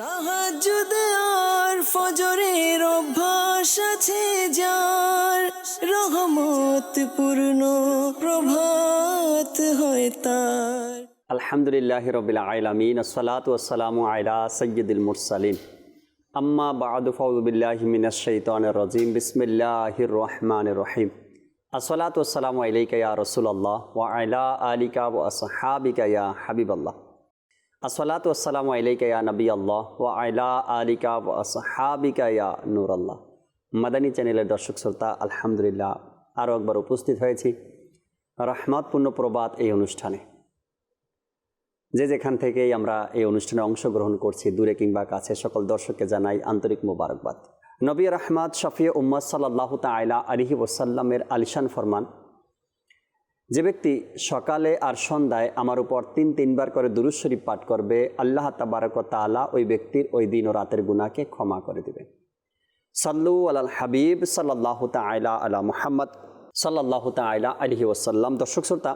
তাহাজ্জুদ আর ফজরের অভ্যাস আছে যার, রহমত পূর্ণ প্রভাত হয় তার। আলহামদুলিল্লাহি রাব্বিল আলামিন, আসসালাতু ওয়াসসালামু আলা সাইয়্যিদিল মুরসালিন, আম্মা বা'দু, ফাউযু বিল্লাহি মিনাশ শাইতানির রাজিম, বিসমিল্লাহির রহমানির রহিম। আসসালাতু ওয়াসসালামু আলাইকা ইয়া রাসূলুল্লাহ ওয়া আলা আলিকা ওয়া আসহাবিকা ইয়া হাবিবাল্লাহ। আসসালাতু ওয়াসসালামু আলাইকা ইয়া নবিয়াল্লাহ ওয়া আলা আলিকা ওয়া আসহাবিকা ইয়া নূরাল্লাহ। মাদানী চ্যানেলের দর্শক শ্রোতা, আলহামদুলিল্লাহ আরও একবার উপস্থিত হয়েছি রহমতপূর্ণ প্রবাদ এই অনুষ্ঠানে। যে যেখান থেকেই আমরা এই অনুষ্ঠানে অংশগ্রহণ করছি, দূরে কিংবা কাছে, সকল দর্শককে জানাই আন্তরিক মোবারকবাদ। নবী রহমত শফি উম্মত সাল্লাল্লাহু তাআলা আলাইহি ওয়াসাল্লামের আলিশান ফরমান, যে ব্যক্তি সকালে আর সন্ধ্যায় আমার উপর তিনবার করে দুরূদ শরীফ পাঠ করবে, আল্লাহ তাবারক ওয়া তাআলা ওই ব্যক্তির ওই দিন ও রাতের গুনাহকে ক্ষমা করে দিবেন। সাল্লু আলাল হাবিব সাল্লাল্লাহু তাআলা আলা মুহাম্মদ সাল্লাল্লাহু তাআলা আলাইহি ওয়াসাল্লাম। দর্শক শ্রোতা,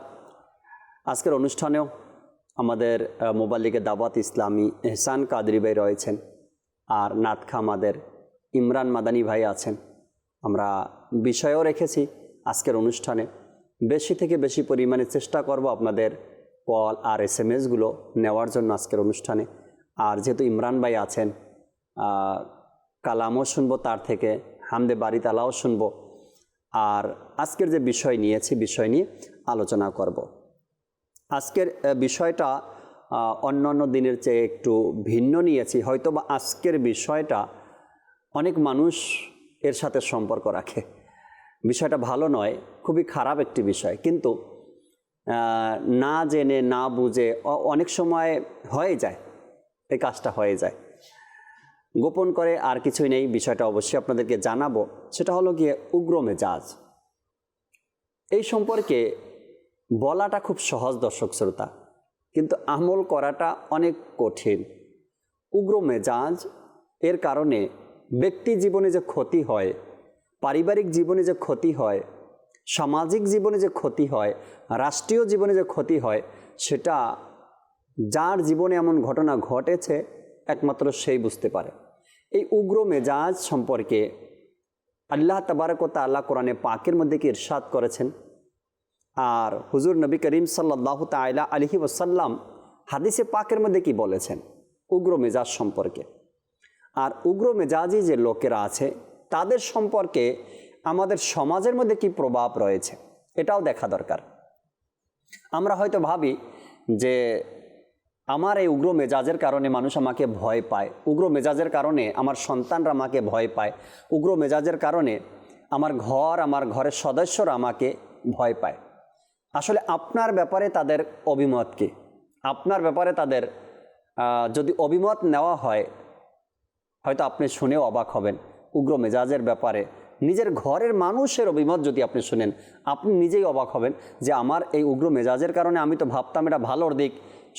আজকের অনুষ্ঠানেও আমাদের মোবাল্লিগে দাওয়াত ইসলামী এহসান কাদরি ভাই রয়েছেন, আর নাতখা আমাদের ইমরান মাদানী ভাই আছেন। আমরা বিষয়ও রেখেছি আজকের অনুষ্ঠানে, বেশি থেকে বেশি পরিমাণে চেষ্টা করব আপনাদের কল আর SMS-গুলো নেওয়ার জন্য আজকের অনুষ্ঠানে। আর যেহেতু ইমরান ভাই আছেন, কালামও শুনবো তার থেকে, হামদে বাড়ি তালাও শুনবো। আর আজকের যে বিষয় নিয়েছি, বিষয় নিয়ে আলোচনা করব। আজকের বিষয়টা অন্যান্য দিনের চেয়ে একটু ভিন্ন নিয়েছি। হয়তো বা আজকের বিষয়টা অনেক মানুষ এর সাথে সম্পর্ক রাখে। বিষয়টা ভালো নয়, খুবই খারাপ একটি বিষয়, কিন্তু না জেনে না বুঝে অনেক সময় হয়ে যায়, এই কাজটা হয়ে যায়। গোপন করে আর কিছুই নেই, বিষয়টা অবশ্যই আপনাদেরকে জানাবো। সেটা হলো গিয়ে উগ্র মেজাজ। এই সম্পর্কে বলাটা খুব সহজ দর্শক শ্রোতা, কিন্তু আমল করাটা অনেক কঠিন। উগ্র মেজাজ এর কারণে ব্যক্তি জীবনে যে ক্ষতি হয়, পারিবারিক জীবনে যে ক্ষতি হয়, সামাজিক জীবনে যে ক্ষতি হয়, রাষ্ট্রীয় জীবনে যে ক্ষতি হয়, সেটা যার জীবনে এমন ঘটনা ঘটেছে একমাত্র সেই বুঝতে পারে। এই উগ্র মেজাজ সম্পর্কে আল্লাহ তাবারক ওয়া তাআলা কোরআনে পাকের মধ্যে কি ইরশাদ করেছেন, আর হুজুর নবী করিম সাল্লাল্লাহু তাআলা আলাইহি ওয়াসাল্লাম হাদিসে পাকের মধ্যে কি বলেছেন উগ্র মেজাজ সম্পর্কে। আর উগ্র মেজাজি যে লোকেরা আছে তাদের সম্পর্কে আমাদের সমাজের মধ্যে কি প্রভাব রয়েছে, এটাও দেখা দরকার। আমরা হয়তো ভাবি যে আমার এই উগ্র মেজাজের কারণে মানুষ আমাকে ভয় পায়, উগ্র মেজাজের কারণে আমার সন্তানরা আমাকে ভয় পায়, উগ্র মেজাজের কারণে আমার ঘরের সদস্যরা আমাকে ভয় পায়। আসলে আপনার ব্যাপারে তাদের অভিমত কি? আপনার ব্যাপারে তাদের যদি অভিমত নেওয়া হয়, হয়তো আপনি শুনেও অবাক হবেন। উগ্র মেজাজের ব্যাপারে নিজের ঘরের মানুষের অভিমত যদি আপনি শুনেন, আপনি নিজেই অবাক হবেন যে আমার এই উগ্র মেজাজের কারণে আমি তো ভাবতাম এটা ভালোর দিক,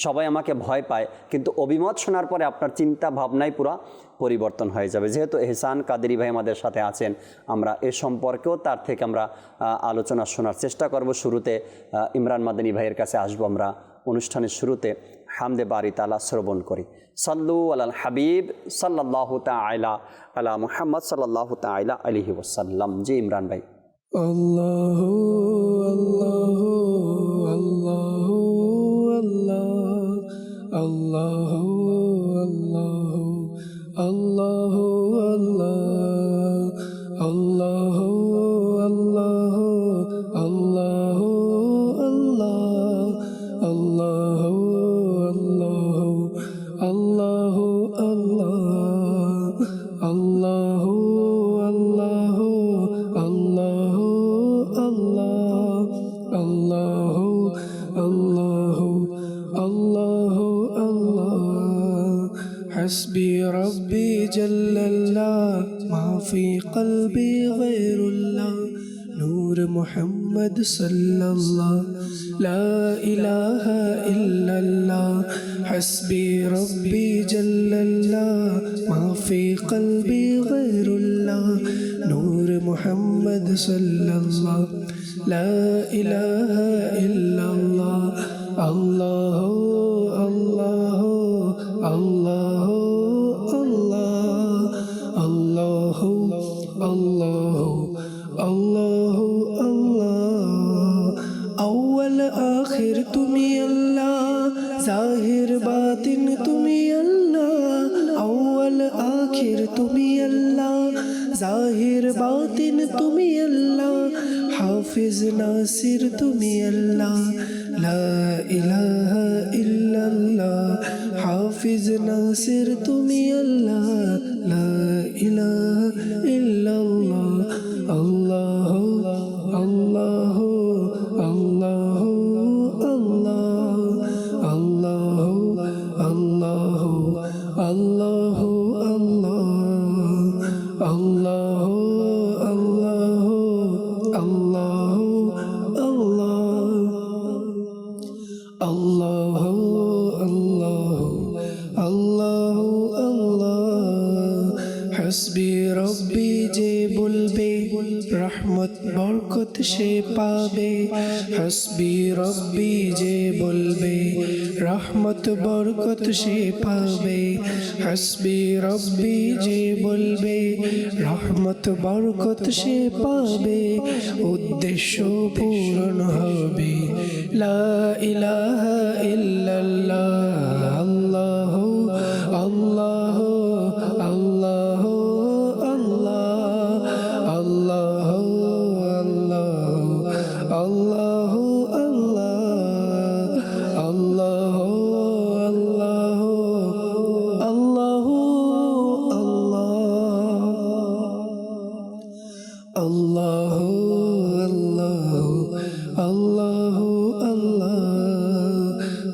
সবাই আমাকে ভয় পায়, কিন্তু অভিমত শোনার পরে আপনার চিন্তা ভাবনাই পুরো পরিবর্তন হয়ে যাবে। যেহেতু এহসান কাদেরী ভাই আমাদের সাথে আছেন, আমরা এ সম্পর্কেও তার থেকে আমরা আলোচনা শোনার চেষ্টা করব। শুরুতে ইমরান মাদানী ভাইয়ের কাছে আসবো। আমরা অনুষ্ঠানের শুরুতে হামদে বাড়ি তালা শ্রবণ করি। সাল্লু আলাল হাবিব সাল্লাল্লাহু তাআলা আলা মুহাম্মদ সাল্লাল্লাহু তাআলা আলাইহি ওয়াসাল্লাম। জি ইমরান ভাই। আল্লাহু আল্লাহু আল্লাহু আল্লাহু আল্লাহু আল্লাহু আল্লাহু আল্লাহু আল্লাহু আল্লাহু আল্লাহু আল্লাহু আল্লাহু আল্লাহু আল্লাহু আল্লাহু আল্লাহু حسبي ربي جل الله ما في قلبي غير الله نور محمد صلى الله لا إله إلا الله حسبي ربي جل الله ما في قلبي غير الله نور محمد صلى الله لا إله إلا الله الله الله الله আখির তুমি আল্লাহ, জাহির বাতিন তুমি আল্লাহ, হাফিজ নাসির তুমি আল্লাহ, লা ইলাহা ইল্লাল্লাহ, হাফিজ নাসির তুমি আল্লাহ, লা ইলাহা ইল্লাল্লাহ, আল্লাহ আল্লাহ আল্লাহ আল্লাহ আল্লাহ আল্লাহ আল্লাহ আল্লাহ আল্লাহ আল্লাহ আল্লাহ আল্লাহ আল্লাহ হাসবি রব্বি যে বলবে রহমত বরকত সে পাবে, হাসবি রব্বি যে বলবে রহমত বরকত সে পাবে, হাসবি রব্বি যে বলবে রহমত বরকত সে পাবে, উদ্দেশ্য পূরণ হবে, লা ইলাহা ইল্লাল্লাহ, আল্লাহ আল্লাহ আল্লাহ আল্লাহ আল্লাহ আল্লাহ আল্লাহ আল্লাহ আল্লাহ আল্লাহ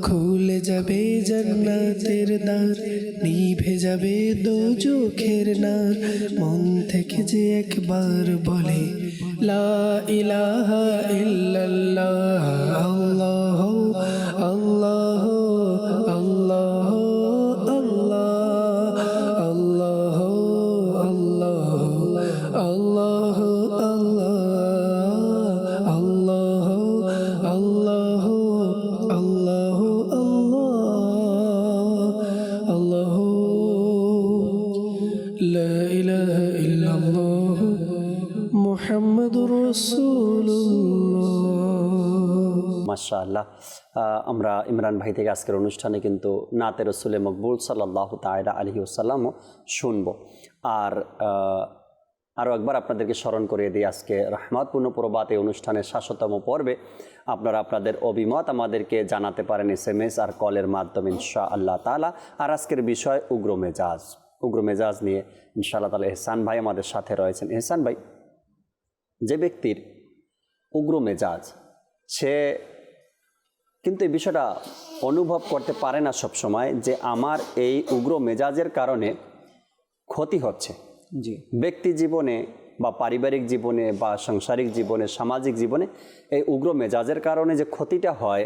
খুলে যাবে জান্নাতের দ্বার, নিভে যাবে দোজখের নার, মন থেকে যে একবার বলে লা ইলাহা ইল্লাল্লাহ, আল্লাহ আল্লাহ আল্লাহ আল্লাহ আল্লাহ আল্লাহ আল্লাহ আল্লাহ আল্লাহ আল্লাহ লা ইলাহা ইল্লাল্লাহ মুহাম্মাদুর রাসূলুল্লাহ। মাশাআল্লাহ, আমরা ইমরান ভাই থেকে আজকের অনুষ্ঠানে কিন্তু নাতে রসুলে মকবুল সাল্লাল্লাহু তাআলা আলাইহি ওয়াসাল্লামও শুনব। আর আরও একবার আপনাদেরকে স্মরণ করিয়ে দিই, আজকে রহমতপূর্ণ প্রবাদ এই অনুষ্ঠানের ৭০তম পর্বে আপনারা আপনাদের অভিমত আমাদেরকে জানাতে পারেন SMS আর কলের মাধ্যমে ইনশাআল্লাহ তাআলা। আর আজকের বিষয় উগ্র মেজাজ। উগ্র মেজাজ নিয়ে ইনশাআল্লাহ তাআলা এহসান ভাই আমাদের সাথে রয়েছেন। এহসান ভাই, যে ব্যক্তির উগ্র মেজাজ, সে কিন্তু এই বিষয়টা অনুভব করতে পারে না সব সময় যে আমার এই উগ্র মেজাজের কারণে ক্ষতি হচ্ছে। জি, ব্যক্তি জীবনে বা পারিবারিক জীবনে বা সাংসারিক জীবনে, সামাজিক জীবনে এই উগ্র মেজাজের কারণে যে ক্ষতিটা হয়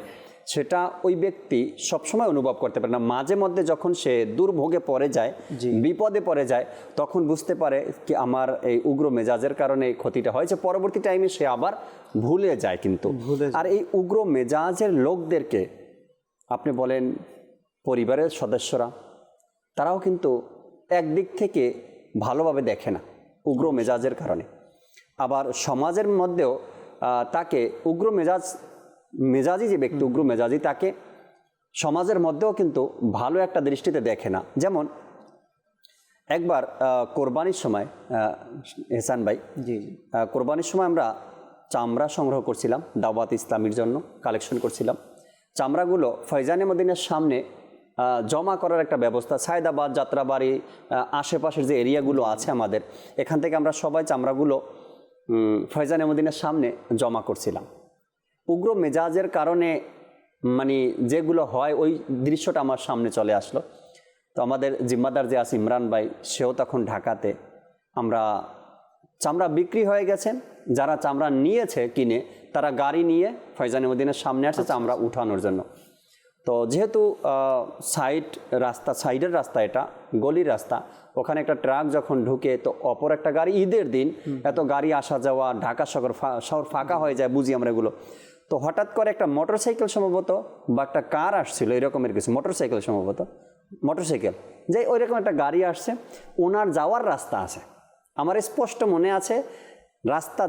সেটা ওই ব্যক্তি সবসময় অনুভব করতে পারে না। মাঝে মধ্যে যখন সে দুর্ভোগে পড়ে যায়, বিপদে পড়ে যায়, তখন বুঝতে পারে কি আমার এই উগ্র মেজাজের কারণে এই ক্ষতিটা হয়েছে। পরবর্তী টাইমে সে আবার ভুলে যায় কিন্তু। আর এই উগ্র মেজাজের লোকদেরকে আপনি বলেন পরিবারের সদস্যরা, তারাও কিন্তু একদিক থেকে ভালোভাবে দেখে না উগ্র মেজাজের কারণে। আবার সমাজের মধ্যেও তাকে উগ্র মেজাজি যে ব্যক্তি উগ্র মেজাজি, তাকে সমাজের মধ্যেও কিন্তু ভালো একটা দৃষ্টিতে দেখে না। যেমন একবার কোরবানির সময় এহসান ভাই, জি, কোরবানির সময় আমরা চামড়া সংগ্রহ করছিলাম, দাওয়াত ইসলামীর জন্য কালেকশন করছিলাম। চামড়াগুলো ফয়জানে মদিনার সামনে জমা করার একটা ব্যবস্থা, সায়দাবাদ, যাত্রাবাড়ি, আশেপাশের যে এরিয়াগুলো আছে আমাদের, এখান থেকে আমরা সবাই চামড়াগুলো ফয়জানে মদিনার সামনে জমা করছিলাম। উগ্র মেজাজের কারণে মানে যেগুলো হয় ওই দৃশ্যটা আমার সামনে চলে আসলো। তো আমাদের জিম্মাদার যে আছে ইমরান ভাই, সেও তখন ঢাকাতে। আমরা চামড়া বিক্রি হয়ে গেছেন, যারা চামড়া নিয়েছে কিনে তারা গাড়ি নিয়ে ফয়জানে মদিনার সামনে আসছে চামড়া উঠানোর জন্য। তো যেহেতু সাইডের রাস্তা, এটা গলির রাস্তা, ওখানে একটা ট্রাক যখন ঢুকে, তো অপর একটা গাড়ি, ঈদের দিন এত গাড়ি আসা যাওয়া, ঢাকা শহর ফাঁকা হয়ে যায়, বুঝি আমরা এগুলো। তো হঠাৎ করে একটা মোটরসাইকেল সম্ভবত বা একটা কার আসছিল, এরকমের কিছু, মোটরসাইকেল সম্ভবত, মোটরসাইকেল যে ওই রকম একটা গাড়ি আসছে, ওনার যাওয়ার রাস্তা আছে, আমার স্পষ্ট মনে আছে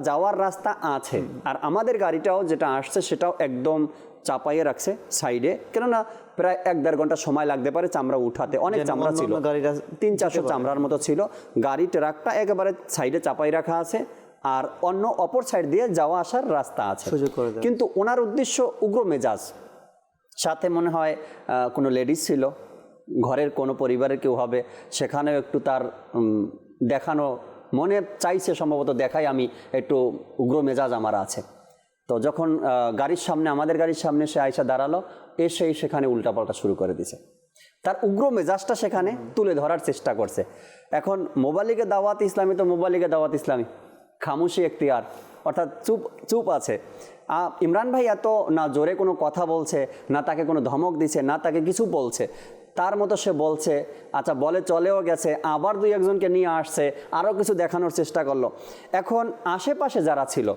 যাওয়ার রাস্তা আছে। আর আমাদের গাড়িটাও যেটা আসছে সেটাও একদম চাপাইয়ে রাখছে সাইডে, কেননা প্রায় 1-1.5 ঘন্টা সময় লাগতে পারে চামড়া উঠাতে, অনেক চামড়া ছিল, 300-400 চামড়ার মতো ছিল। গাড়ি ট্রাকটা একেবারে সাইডে চাপাই রাখা আছে, আর অন্য অপর সাইড দিয়ে যাওয়া আসার রাস্তা আছে। কিন্তু ওনার উদ্দেশ্য উগ্র মেজাজ, সাথে মনে হয় কোনো লেডিস ছিল, ঘরের কোনো পরিবারের কেউ হবে, সেখানেও একটু তার দেখানো মনে চাইছে, সম্ভবত দেখাই আমি একটু উগ্র মেজাজ আমার আছে। তো যখন গাড়ির সামনে, আমাদের গাড়ির সামনে সে আয়সা দাঁড়ালো, এসেই সেখানে উল্টাপাল্টা শুরু করে দিছে। তার উগ্র মেজাজটা সেখানে তুলে ধরার চেষ্টা করছে। এখন মোবালিগে দাওয়াত ইসলামী তো মোবালিগে দাওয়াত ইসলামী, খামোশি এখতিয়ার, অর্থাৎ চুপ চুপ আছে। ইমরান ভাই এত না জোরে কোনো কথা বলছে, না তাকে কোনো ধমক দিছে, না তাকে কিছু বলছে, তার মতো সে বলছে, আচ্ছা বলে চলেও গেছে, আবার 2-1জনকে নিয়ে আসছে, আরও কিছু দেখানোর চেষ্টা করলো। এখন আশেপাশে যারা ছিল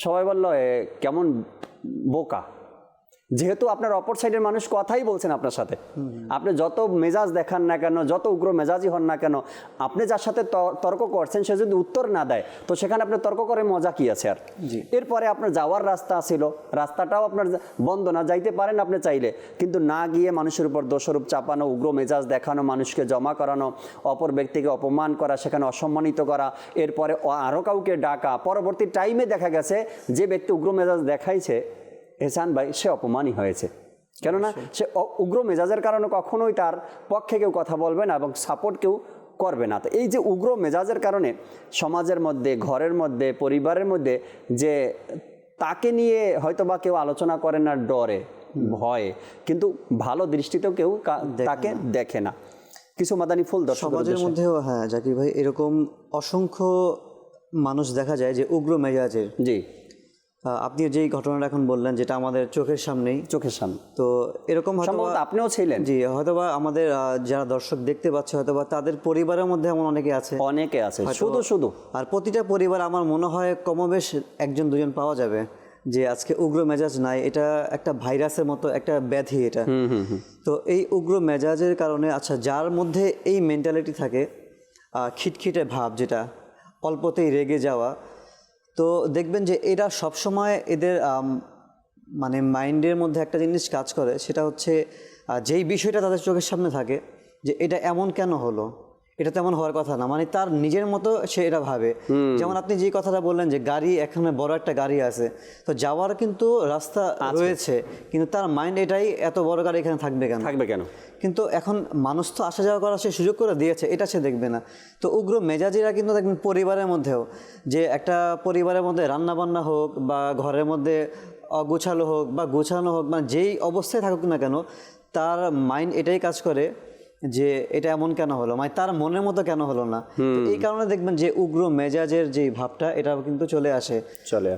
সবাই বলল কেমন বোকা, যেহেতু আপনার অপর সাইডের মানুষ কথাই বলছেন আপনার সাথে, আপনি যত মেজাজ দেখান না কেন, যত উগ্র মেজাজই হন না কেন, আপনি যার সাথে তর্ক করছেন সে যদি উত্তর না দেয়, তো সেখানে আপনি তর্ক করে মজা কি আছে আর? এরপরে আপনার যাওয়ার রাস্তা ছিল, রাস্তাটাও আপনার বন্ধ না, যাইতে পারেন আপনি চাইলে, কিন্তু না গিয়ে মানুষের উপর দোষারোপ চাপানো, উগ্র মেজাজ দেখানো, মানুষকে জমা করানো, অপর ব্যক্তিকে অপমান করা, সেখানে অসম্মানিত করা, এরপরে আরও কাউকে ডাকা। পরবর্তী টাইমে দেখা গেছে যে ব্যক্তি উগ্র মেজাজ দেখাইছে এহসান ভাই, সে অপমানই হয়েছে। কেননা সে উগ্র মেজাজের কারণে কখনোই তার পক্ষে কেউ কথা বলবে না এবং সাপোর্ট কেউ করবে না। তো এই যে উগ্র মেজাজের কারণে সমাজের মধ্যে, ঘরের মধ্যে, পরিবারের মধ্যে যে তাকে নিয়ে হয়তো বা কেউ আলোচনা করে না ডরে, ভয়ে, কিন্তু ভালো দৃষ্টিতেও কেউ তাকে দেখে না। কিছু মাদানী ফুল দর্শক সমাজের মধ্যেও, হ্যাঁ জাকির ভাই, এরকম অসংখ্য মানুষ দেখা যায় যে উগ্র মেজাজের। জি, আপনি যেই ঘটনাটা এখন বললেন, যেটা আমাদের চোখের সামনে, তো এরকম সম্ভবত আপনিও ছিলেন। জি, হয়তোবা আমাদের যারা দর্শক দেখতে পাচ্ছে, হয়তোবা তাদের পরিবারের মধ্যে এমন অনেকে আছে, শুধু আর প্রতিটা পরিবার আমার মনে হয় কমবেশ 1-2জন পাওয়া যাবে যে আজকে উগ্র মেজাজ নাই। এটা একটা ভাইরাসের মতো একটা ব্যাধি এটা। তো এই উগ্র মেজাজের কারণে, আচ্ছা যার মধ্যে এই মেন্টালিটি থাকে, খিটখিটে ভাব, যেটা অল্পতেই রেগে যাওয়া, তো দেখবেন যে এরা সবসময় এদের মানে মাইন্ডের মধ্যে একটা জিনিস কাজ করে, সেটা হচ্ছে যেই বিষয়টা তাদের চোখের সামনে থাকে যে এটা এমন কেন হলো, এটা তেমন হওয়ার কথা না, মানে তার নিজের মতো সে এটা ভাবে। যেমন আপনি যে কথাটা বললেন যে গাড়ি, এখানে বড় একটা গাড়ি আছে, তো যাওয়ার কিন্তু রাস্তা রয়েছে, কিন্তু তার মাইন্ড এটাই, এত বড় গাড়ি এখানে থাকবে কেন। কিন্তু এখন মানুষ তো আসা যাওয়া করার সে সুযোগ করে দিয়েছে, এটা সে দেখবে না। তো উগ্র মেজাজিরা কিন্তু দেখবেন পরিবারের মধ্যেও, যে একটা পরিবারের মধ্যে রান্নাবান্না হোক বা ঘরের মধ্যে অগোছালো হোক বা গোছানো হোক, মানে যেই অবস্থায় থাকুক না কেন, তার মাইন্ড এটাই কাজ করে যে এটা এমন কেন হলো, মানে তার মনের মতো কেন হলো না। এই কারণে দেখবেন যে উগ্র মেজাজের যে ভাবটা, এটা কিন্তু চলে আসে।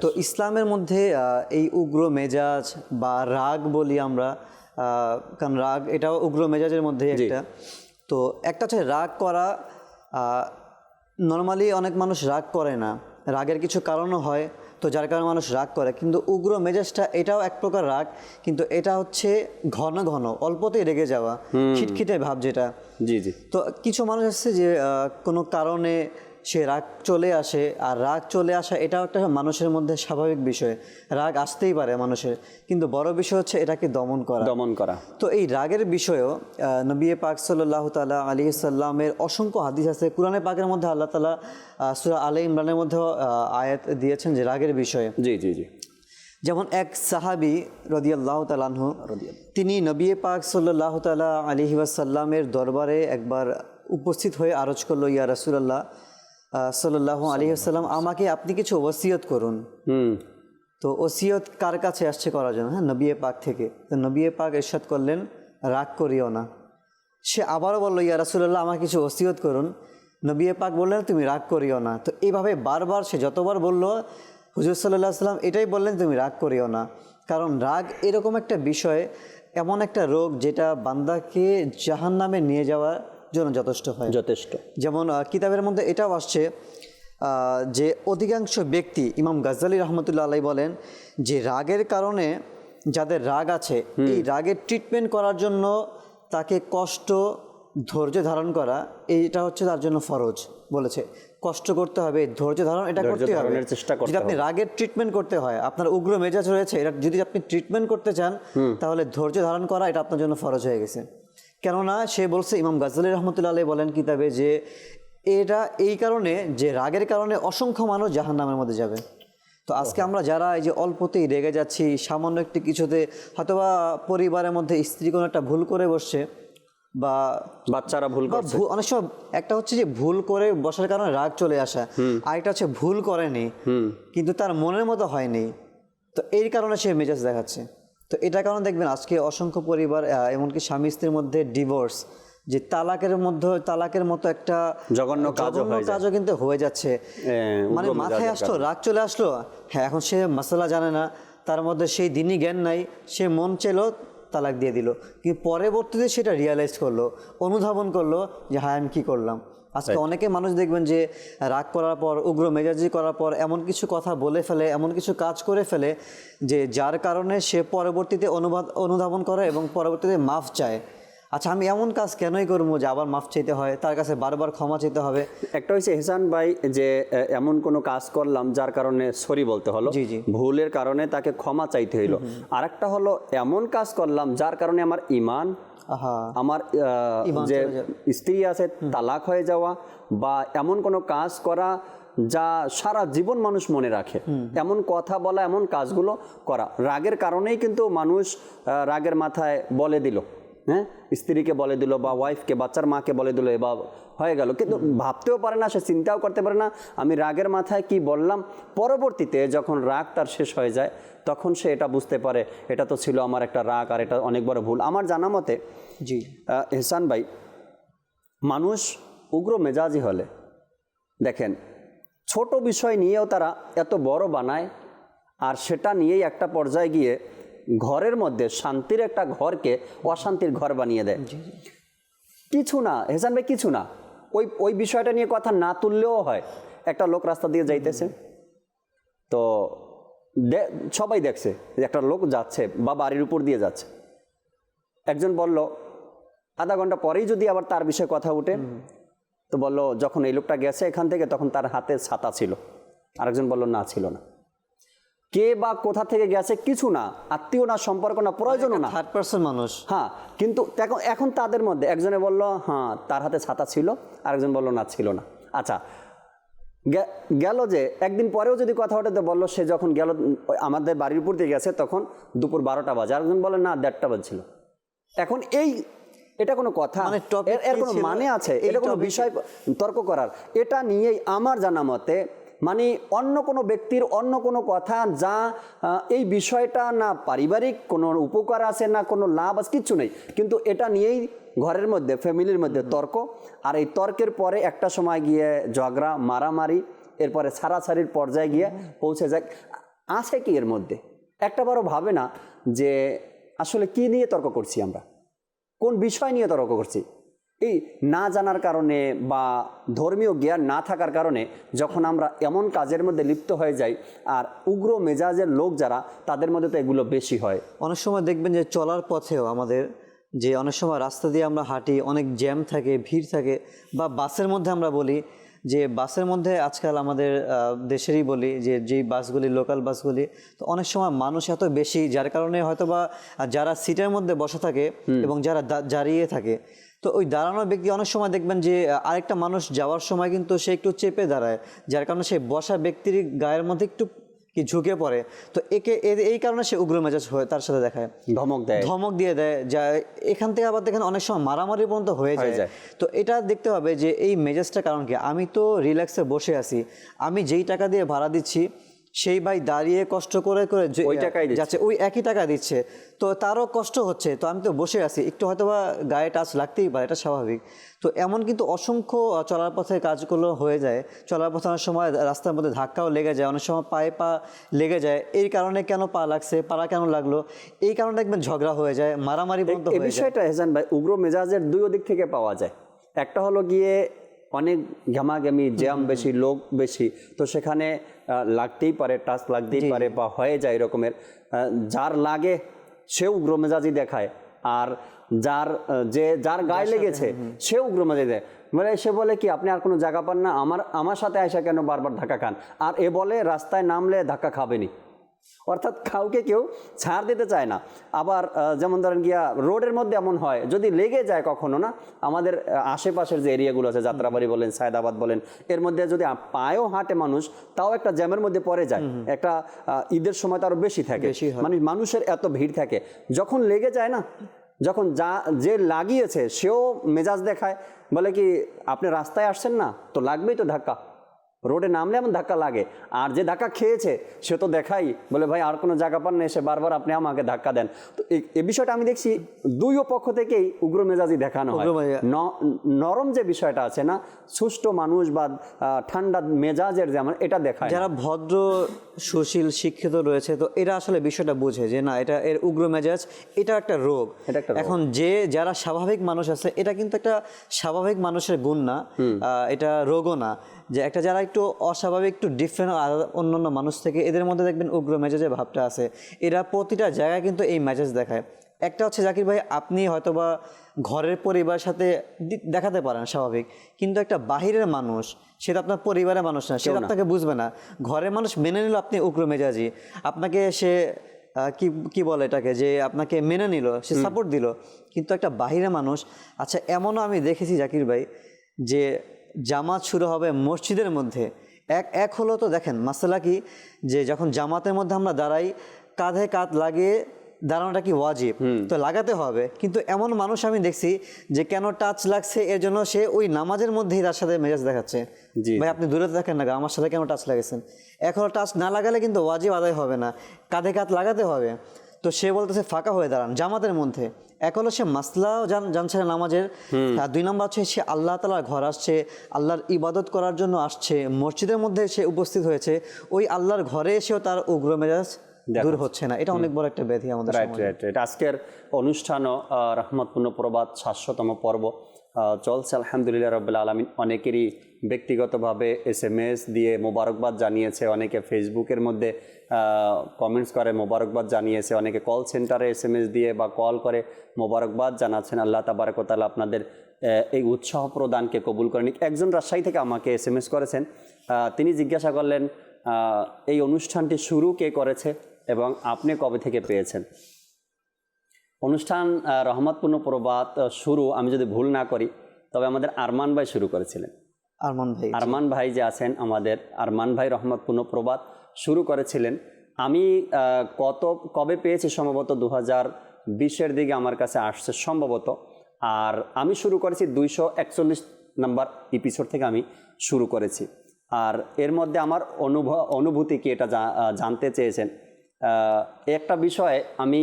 তো ইসলামের মধ্যে এই উগ্র মেজাজ বা রাগ বলি আমরা, কারণ রাগ এটাও উগ্র মেজাজের মধ্যে একটা। তো একটা হচ্ছে রাগ করা। নর্মালি অনেক মানুষ রাগ করে না, রাগের কিছু কারণও হয়, তো যার কারণে মানুষ রাগ করে। কিন্তু উগ্র মেজাজটা এটাও এক প্রকার রাগ, কিন্তু এটা হচ্ছে ঘন ঘন অল্পতেই রেগে যাওয়া, খিটখিটে ভাব যেটা। তো কিছু মানুষ আছে যে কোনো কারণে সে রাগ চলে আসে, আর রাগ চলে আসা এটাও একটা মানুষের মধ্যে স্বাভাবিক বিষয়, রাগ আসতেই পারে মানুষের, কিন্তু বড় বিষয় হচ্ছে এটাকে দমন করা। তো এই রাগের বিষয়েও নবী পাক সাল্লাল্লাহু তাআলা আলাইহি সাল্লামের অসংখ্য হাদিস আছে। কুরআনে পাকের মধ্যে আল্লাহ তাআলা সূরা আলে ইমরানের মধ্যেও আয়াত দিয়েছেন যে রাগের বিষয়ে। যেমন এক সাহাবী রাদিয়াল্লাহু তাআলা আনহু, তিনি নবী পাক সাল্লাল্লাহু তাআলা আলাইহি ওয়াসাল্লামের দরবারে একবার উপস্থিত হয়ে আরজ করলো, ইয়া রাসূলুল্লাহ সাল্লাল্লাহু আলাইহি ওয়াসাল্লাম, আমাকে আপনি কিছু ওসিয়ত করুন। তো ওসিয়ত কার কাছে আসছে করার জন্য? হ্যাঁ, নবী পাক থেকে। তো নবী পাক ইরশাদ করলেন, রাগ করিও না। সে আবারও বলল, ইয়া রাসূলুল্লাহ আমাকে কিছু ওসিয়ত করুন। নবী পাক বললেন, তুমি রাগ করিও না। তো এইভাবে বারবার সে যতবার বলল, হুজুর সাল্লাল্লাহু আলাইহি ওয়াসাল্লাম এটাই বললেন, তুমি রাগ করিও না। কারণ রাগ এরকম একটা বিষয়, এমন একটা রোগ যেটা বান্দাকে জাহান্নামে নিয়ে যাওয়ার জন্য যথেষ্ট। যেমন কিতাবের মধ্যে এটাও আসছে যে অধিকাংশ ব্যক্তি, ইমাম গাজ্জালী রহমতুল্লাহ আলাইহি বলেন যে রাগের কারণে যাদের রাগ আছে, এই রাগের ট্রিটমেন্ট করার জন্য তাকে কষ্ট ধৈর্য ধারণ করা এইটা হচ্ছে তার জন্য ফরজ বলেছে। কষ্ট করতে হবে, ধৈর্য ধারণ এটা করতে হবে। ধারণের চেষ্টা করতে যদি আপনি রাগের ট্রিটমেন্ট করতে হয়, আপনার উগ্র মেজাজ রয়েছে, এটা যদি আপনি ট্রিটমেন্ট করতে চান তাহলে ধৈর্য ধারণ করা এটা আপনার জন্য ফরজ হয়ে গেছে। কেননা সে বলছে, ইমাম গাজ্জালী রহমতুল্লাহ আলাইহি বলেন কিতাবে যে এটা এই কারণে যে রাগের কারণে অসংখ্য মানুষ জাহান্নামের মধ্যে যাবে। তো আজকে আমরা যারা এই যে অল্পতেই রেগে যাচ্ছি, সামান্য একটি কিছুতে হয়তোবা পরিবারের মধ্যে স্ত্রী কোনো একটা ভুল করে বসছে বা বাচ্চারা ভুল বা করছে, অনেক সময় একটা হচ্ছে যে ভুল করে বসার কারণে রাগ চলে আসা, আরেকটা হচ্ছে ভুল করেনি কিন্তু তার মনের মতো হয়নি, তো এই কারণে সে মেজাজ দেখাচ্ছে। তো এটার কারণে দেখবেন আজকে অসংখ্য পরিবার এমনকি স্বামী স্ত্রীর মধ্যে ডিভোর্স, যে তালাকের মতো একটা জঘন্য কাজও কিন্তু হয়ে যাচ্ছে। মানে মাথায় আসলো, রাগ চলে আসলো, হ্যাঁ এখন সে মাসালা জানে না, তার মধ্যে সেই দিনই জ্ঞান নাই, সে মন চেলো তালাক দিয়ে দিল, কিন্তু পরবর্তীতে সেটা রিয়ালাইজ করলো, অনুধাবন করলো যে হ্যাঁ আমি কী করলাম। আজকে অনেকে মানুষ দেখবেন যে রাগ করার পর, উগ্র মেজাজি করার পর এমন কিছু কথা বলে ফেলে, এমন কিছু কাজ করে ফেলে যে যার কারণে সে পরবর্তীতে অনুধাবন করে এবং পরবর্তীতে মাফ চায়। আচ্ছা আমি এমন কাজ কেনই করবো যে আবার মাফ চাইতে হয়, তার কাছে বারবার ক্ষমা চাইতে হবে। একটা হচ্ছে এহসান ভাই যে এমন কোনো কাজ করলাম যার কারণে সরি বলতে হলো, ভুলের কারণে তাকে ক্ষমা চাইতে হইলো। আরেকটা হলো এমন কাজ করলাম যার কারণে আমার ইমান, আমার যে স্ত্রী আছে তালাক হয়ে যাওয়া, বা এমন কোনো কাজ করা যা সারা জীবন মানুষ মনে রাখে, এমন কথা বলা, এমন কাজগুলো করা। রাগের কারণেই কিন্তু মানুষ রাগের মাথায় বলে দিল, হ্যাঁ স্ত্রীকে বলে দিল বা ওয়াইফকে, বাচ্চার মাকে বলে দিল, বা হয়ে গেল, কিন্তু ভাবতেও পারে না, সে চিন্তাও করতে পারে না আমি রাগের মাথায় কি বললাম। পরবর্তীতে যখন রাগ তার শেষ হয়ে যায় তখন সে এটা বুঝতে পারে এটা তো ছিল আমার একটা রাগ, আর এটা অনেক বড় ভুল। আমার জানা মতে জি এহসান ভাই, মানুষ উগ্র মেজাজি হলে দেখেন ছোট বিষয় নিয়েও তারা এত বড় বানায়, আর সেটা নিয়েই একটা পর্যায়ে গিয়ে ঘরের মধ্যে শান্তির একটা ঘরকে অশান্তির ঘর বানিয়ে দেয়। কিছু না এহসান ভাই, কিছু না, ওই বিষয়টা নিয়ে কথা না তুললেও হয়। একটা লোক রাস্তা দিয়ে যাইতেছে, তো সবাই দেখছে যে একটা লোক যাচ্ছে বা বাড়ির উপর দিয়ে যাচ্ছে। একজন বলল আধা ঘন্টা পরেই যদি আবার তার বিষয়ে কথা উঠে, তো বলল যখন এই লোকটা গেছে এখান থেকে তখন তার হাতে ছাতা ছিল। আরেকজন বলল না, ছিল না। কে বা কোথা থেকে গেছে কিছু না, আত্মীয় না, সম্পর্ক না, প্রয়োজনও না, থার্ড পারসন মানুষ। হ্যাঁ, কিন্তু এখন তাদের মধ্যে একজনে বলল হ্যাঁ তার হাতে ছাতা ছিল, আরেকজন বলল না ছিল না। আচ্ছা গেল যে একদিন পরেও যদি কথা ওঠে, তো বললো সে যখন গেল আমাদের বাড়ির উপর দিয়ে গেছে তখন দুপুর 12টা বাজে, আরেকজন বলে না 1:30টা বাজছিল। এখন এটা কোনো কথা, এর কোনো মানে আছে? এটা কোনো বিষয় তর্ক করার? এটা নিয়েই আমার জানা মতে মানে অন্য কোনো ব্যক্তির অন্য কোনো কথা যা এই বিষয়টা না পারিবারিক কোনো উপকার আছে না কোনো লাভ আছে, কিচ্ছু নেই, কিন্তু এটা নিয়েই ঘরের মধ্যে ফ্যামিলির মধ্যে তর্ক, আর এই তর্কের পরে একটা সময় গিয়ে ঝগড়া, মারামারি, এরপরে ছাড়াছাড়ির পর্যায়ে গিয়ে পৌঁছে যায়। আছে কি এর মধ্যে? একটাবারও ভাবে না যে আসলে কি নিয়ে তর্ক করছি, আমরা কোন বিষয় নিয়ে তর্ক করছি। এই না জানার কারণে বা ধর্মীয় জ্ঞান না থাকার কারণে যখন আমরা এমন কাজের মধ্যে লিপ্ত হয়ে যাই, আর উগ্র মেজাজের লোক যারা, তাদের মধ্যে তো এগুলো বেশি হয়। অনেক সময় দেখবেন যে চলার পথেও আমাদের যে অনেক সময় রাস্তা দিয়ে আমরা হাঁটি, অনেক জ্যাম থাকে, ভিড় থাকে, বা বাসের মধ্যে আমরা বলি যে বাসের মধ্যে আজকাল আমাদের দেশেরই বলি যে যেই বাসগুলি, লোকাল বাসগুলি, তো অনেক সময় মানুষ এত বেশি যার কারণে হয়তো বা যারা সিটের মধ্যে বসা থাকে এবং যারা দাঁড়িয়ে থাকে, তো ওই দাঁড়ানো ব্যক্তি অনেক সময় দেখবেন যে আরেকটা মানুষ যাওয়ার সময় কিন্তু সে একটু চেপে দাঁড়ায়, যার কারণে সে বসা ব্যক্তির গায়ের মধ্যে একটু কি ঝুঁকে পড়ে, তো এই কারণে সে উগ্র মেজাজ হয়ে তার সাথে দেখায়, ধমক দিয়ে দেয়, যা এখান থেকে আবার দেখেন অনেক সময় মারামারি পর্যন্ত হয়ে যায়। তো এটা দেখতে হবে যে এই মেজাজটার কারণ কি। আমি তো রিল্যাক্সে বসে আছি, আমি যেই টাকা দিয়ে ভাড়া দিচ্ছি সেই ভাই দাঁড়িয়ে কষ্ট করে যাচ্ছে, ওই একই টাকা দিচ্ছে, তো তারও কষ্ট হচ্ছে, তো আমি তো বসে আছি, একটু হয়তো বা গায়ে টাচ লাগতেই পারে, এটা স্বাভাবিক। তো এমন কিন্তু অসংখ্য চলার পথে কাজগুলো হয়ে যায়। চলার পথে অনেক সময় রাস্তার মধ্যে ধাক্কাও লেগে যায়, অনেক সময় পায়ে পা লেগে যায়। এই কারণে কেন পা লাগছে, পাড়া কেন লাগলো, এই কারণে দেখবেন ঝগড়া হয়ে যায়, মারামারি বন্ধ হয়ে যায়। এই বিষয়টা এহসান ভাই উগ্র মেজাজের দুই দিক থেকে পাওয়া যায়। একটা হলো গিয়ে অনেক ঘামাঘামি, জ্যাম বেশি, লোক বেশি, তো সেখানে লাগতেই পারে, টাচ লাগতেই পারে বা হয়ে যায় এরকমের। যার লাগে সে উগ্র মেজাজি দেখায়, আর যার গায়ে লেগেছে সে উগ্র মেজাজি দেয়, মানে সে বলে কি আপনি আর কোনো জায়গা পান না, আমার সাথে আয়সা কেন বারবার ধাক্কা খান, আর এ বলে রাস্তায় নামলে ধাক্কা খাবেনি। অর্থাৎ কাউকে কেউ ছাড় দিতে চায় না। আবার যেমন ধরেন গিয়া রোডের মধ্যে এমন হয় যদি লেগে যায় কখনো না, আমাদের আশেপাশের যে এরিয়াগুলো আছে, যাত্রাবাড়ি বলেন, সায়দাবাদ বলেন, এর মধ্যে যদি পায়েও হাঁটে মানুষ, তাও একটা জ্যামের মধ্যে পড়ে যায়। একটা ঈদের সময় তো আরো বেশি থাকে, মানে মানুষের এত ভিড় থাকে, যখন লেগে যায় না, যখন যে লাগিয়েছে সেও মেজাজ দেখায়, বলে কি আপনি রাস্তায় আসছেন না, তো লাগবেই তো ধাক্কা, রোডে নামলে এমন ধাক্কা লাগে। আর যে ধাক্কা খেয়েছে সে তো দেখাই, বলে ভাই আর কোনো জায়গা পান না, এসে বারবার আপনি আমাকে ধাক্কা দেন। তো এই বিষয়টা আমি দেখছি দুই পক্ষ থেকেই উগ্র মেজাজি দেখানো হয়। নরম যে বিষয়টা আছে না, সুষ্ঠু মানুষ বা ঠান্ডা মেজাজের যেমন এটা দেখায়। যারা ভদ্র সুশীল শিক্ষিত রয়েছে, তো এরা আসলে বিষয়টা বুঝে যে না, এটা এর উগ্র মেজাজ, এটা একটা রোগ। এখন যারা স্বাভাবিক মানুষ আছে, এটা কিন্তু একটা স্বাভাবিক মানুষের গুণ না, এটা রোগও না। যে একটা যারা একটু অস্বাভাবিক, একটু ডিফারেন্ট অন্যান্য মানুষ থেকে, এদের মধ্যে দেখবেন উগ্র মেজাজের ভাবটা আছে। এরা প্রতিটা জায়গায় কিন্তু এই মেজাজ দেখায়। একটা হচ্ছে জাকির ভাই, আপনি হয়তোবা ঘরের পরিবারের সাথে দেখাতে পারেন স্বাভাবিক, কিন্তু একটা বাহিরের মানুষ, সেটা আপনার পরিবারের মানুষ না, সেটা আপনাকে বুঝবে না। ঘরের মানুষ মেনে নিল আপনি উগ্র মেজাজি, আপনাকে সে কি বলে এটাকে, যে আপনাকে মেনে নিল, সে সাপোর্ট দিল। কিন্তু একটা বাহিরের মানুষ, আচ্ছা এমনও আমি দেখেছি জাকির ভাই, যে জামাত শুরু হবে মসজিদের মধ্যে, এক হলো তো দেখেন মাসালা কি, যে যখন জামাতের মধ্যে আমরা দাঁড়াই, কাঁধে কাঁধ লাগিয়ে দাঁড়ানোটা কি ওয়াজিব, তো লাগাতে হবে। কিন্তু এমন মানুষ আমি দেখছি যে কেন টাচ লাগছে এর জন্য সে ওই নামাজের মধ্যেই তার সাথে মেজাজ দেখাচ্ছে। ভাই আপনি দূরে থাকেন না, আমার সাথে কেন টাচ লাগাচ্ছেন? এখন টাচ না লাগালে কিন্তু ওয়াজিব আদায় হবে না, কাঁধে কাঁধ লাগাতে হবে। তো সে বলতেছে ফাঁকা হয়ে দাঁড়ান জামাতের মধ্যে। এক হলো সে মাসলাও জানছে না নামাজের, আর দুই নম্বর হচ্ছে সে আল্লাহ তাআলার ঘর আসছে, আল্লাহর ইবাদত করার জন্য আসছে, মসজিদের মধ্যে সে উপস্থিত হয়েছে, ওই আল্লাহর ঘরে এসেও তার উগ্র মেজাজ দূর হচ্ছে না। এটা অনেক বড় একটা ব্যাধি আমাদের সমাজে। রাইট। আজকের অনুষ্ঠানও রহমতপূর্ণ প্রবাদ ৭০০তম পর্ব চলছে, আলহামদুলিল্লাহ রাব্বিল আলামিন। অনেকেরই ব্যক্তিগতভাবে SMS দিয়ে মোবারকবাদ জানিয়েছে, অনেকে ফেসবুকের মধ্যে কমেন্টস করে মোবারকবাদ জানিয়েছে, অনেকে কল সেন্টারে SMS দিয়ে বা কল করে মোবারকবাদ জানাচ্ছেন। আল্লাহ তাবারক ওয়া তাআলা আপনাদের এই উৎসাহ প্রদানকে কবুল করেন। একজন রাজশাহী থেকে আমাকে SMS করেছেন, তিনি জিজ্ঞাসা করলেন এই অনুষ্ঠানটি শুরু কে করেছে এবং আপনি কবে থেকে পেয়েছেন? অনুষ্ঠান রহমতপূর্ণ প্রবাদ শুরু, আমি যদি ভুল না করি, তবে আমাদের আরমান ভাই শুরু করেছিলেন। আরমান ভাই যে আছেন আমাদের, আরমান ভাই রহমতপূর্ণ প্রবাদ শুরু করেছিলেন। আমি কবে পেয়েছি, সম্ভবত 2020-এর দিকে আমার কাছে আসছে সম্ভবত। আর আমি শুরু করেছি 241 নম্বর এপিসোড থেকে আমি শুরু করেছি। আর এর মধ্যে আমার অনুভূতি কি, এটা জানতে চেয়েছেন। একটা বিষয় আমি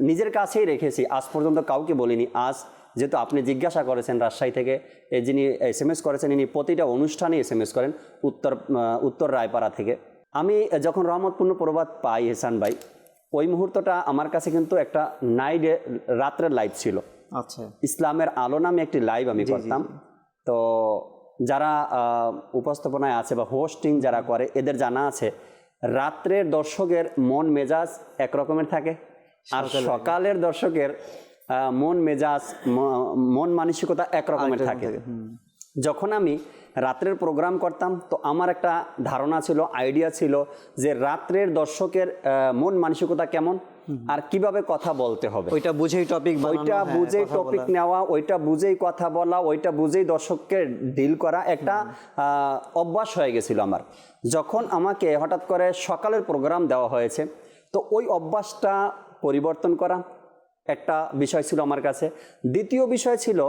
নিজের কাছেই রেখেছি, আজ পর্যন্ত কাউকে বলিনি। আজ যেহেতু আপনি জিজ্ঞাসা করেছেন রাজশাহী থেকে, যিনি SMS করেছেন, ইনি প্রতিটা অনুষ্ঠানে SMS করেন উত্তর রায়পাড়া থেকে। আমি যখন রহমতপূর্ণ প্রবাদ পাই হেসান ভাই, ওই মুহূর্তটা আমার কাছে কিন্তু একটা রাত্রের লাইভ ছিল। আচ্ছা, ইসলামের আলো নামে একটি লাইভ আমি করতাম। তো যারা উপস্থাপনায় আছে বা হোস্টিং যারা করে, এদের জানা আছে রাত্রের দর্শকের মন মেজাজ একরকমের থাকে, আর সকালের দর্শকের মন মেজাজ মন মানসিকতা একরকমের থাকে। যখন আমি রাত্রের প্রোগ্রাম করতাম, তো আমার একটা ধারণা ছিল, আইডিয়া ছিল যে রাত্রের দর্শকের মন মানসিকতা কেমন আর কিভাবে কথা বলতে হবে, ওইটা বুঝেই টপিক নেওয়া, ওইটা বুঝেই কথা বলা, ওইটা বুঝেই দর্শককে ডিল করা একটা অভ্যাস হয়ে গেছিল আমার। যখন আমাকে হঠাৎ করে সকালের প্রোগ্রাম দেওয়া হয়েছে, তো ওই অভ্যাসটা পরিবর্তন করা একটা বিষয় ছিল আমার কাছে। দ্বিতীয় বিষয় ছিল,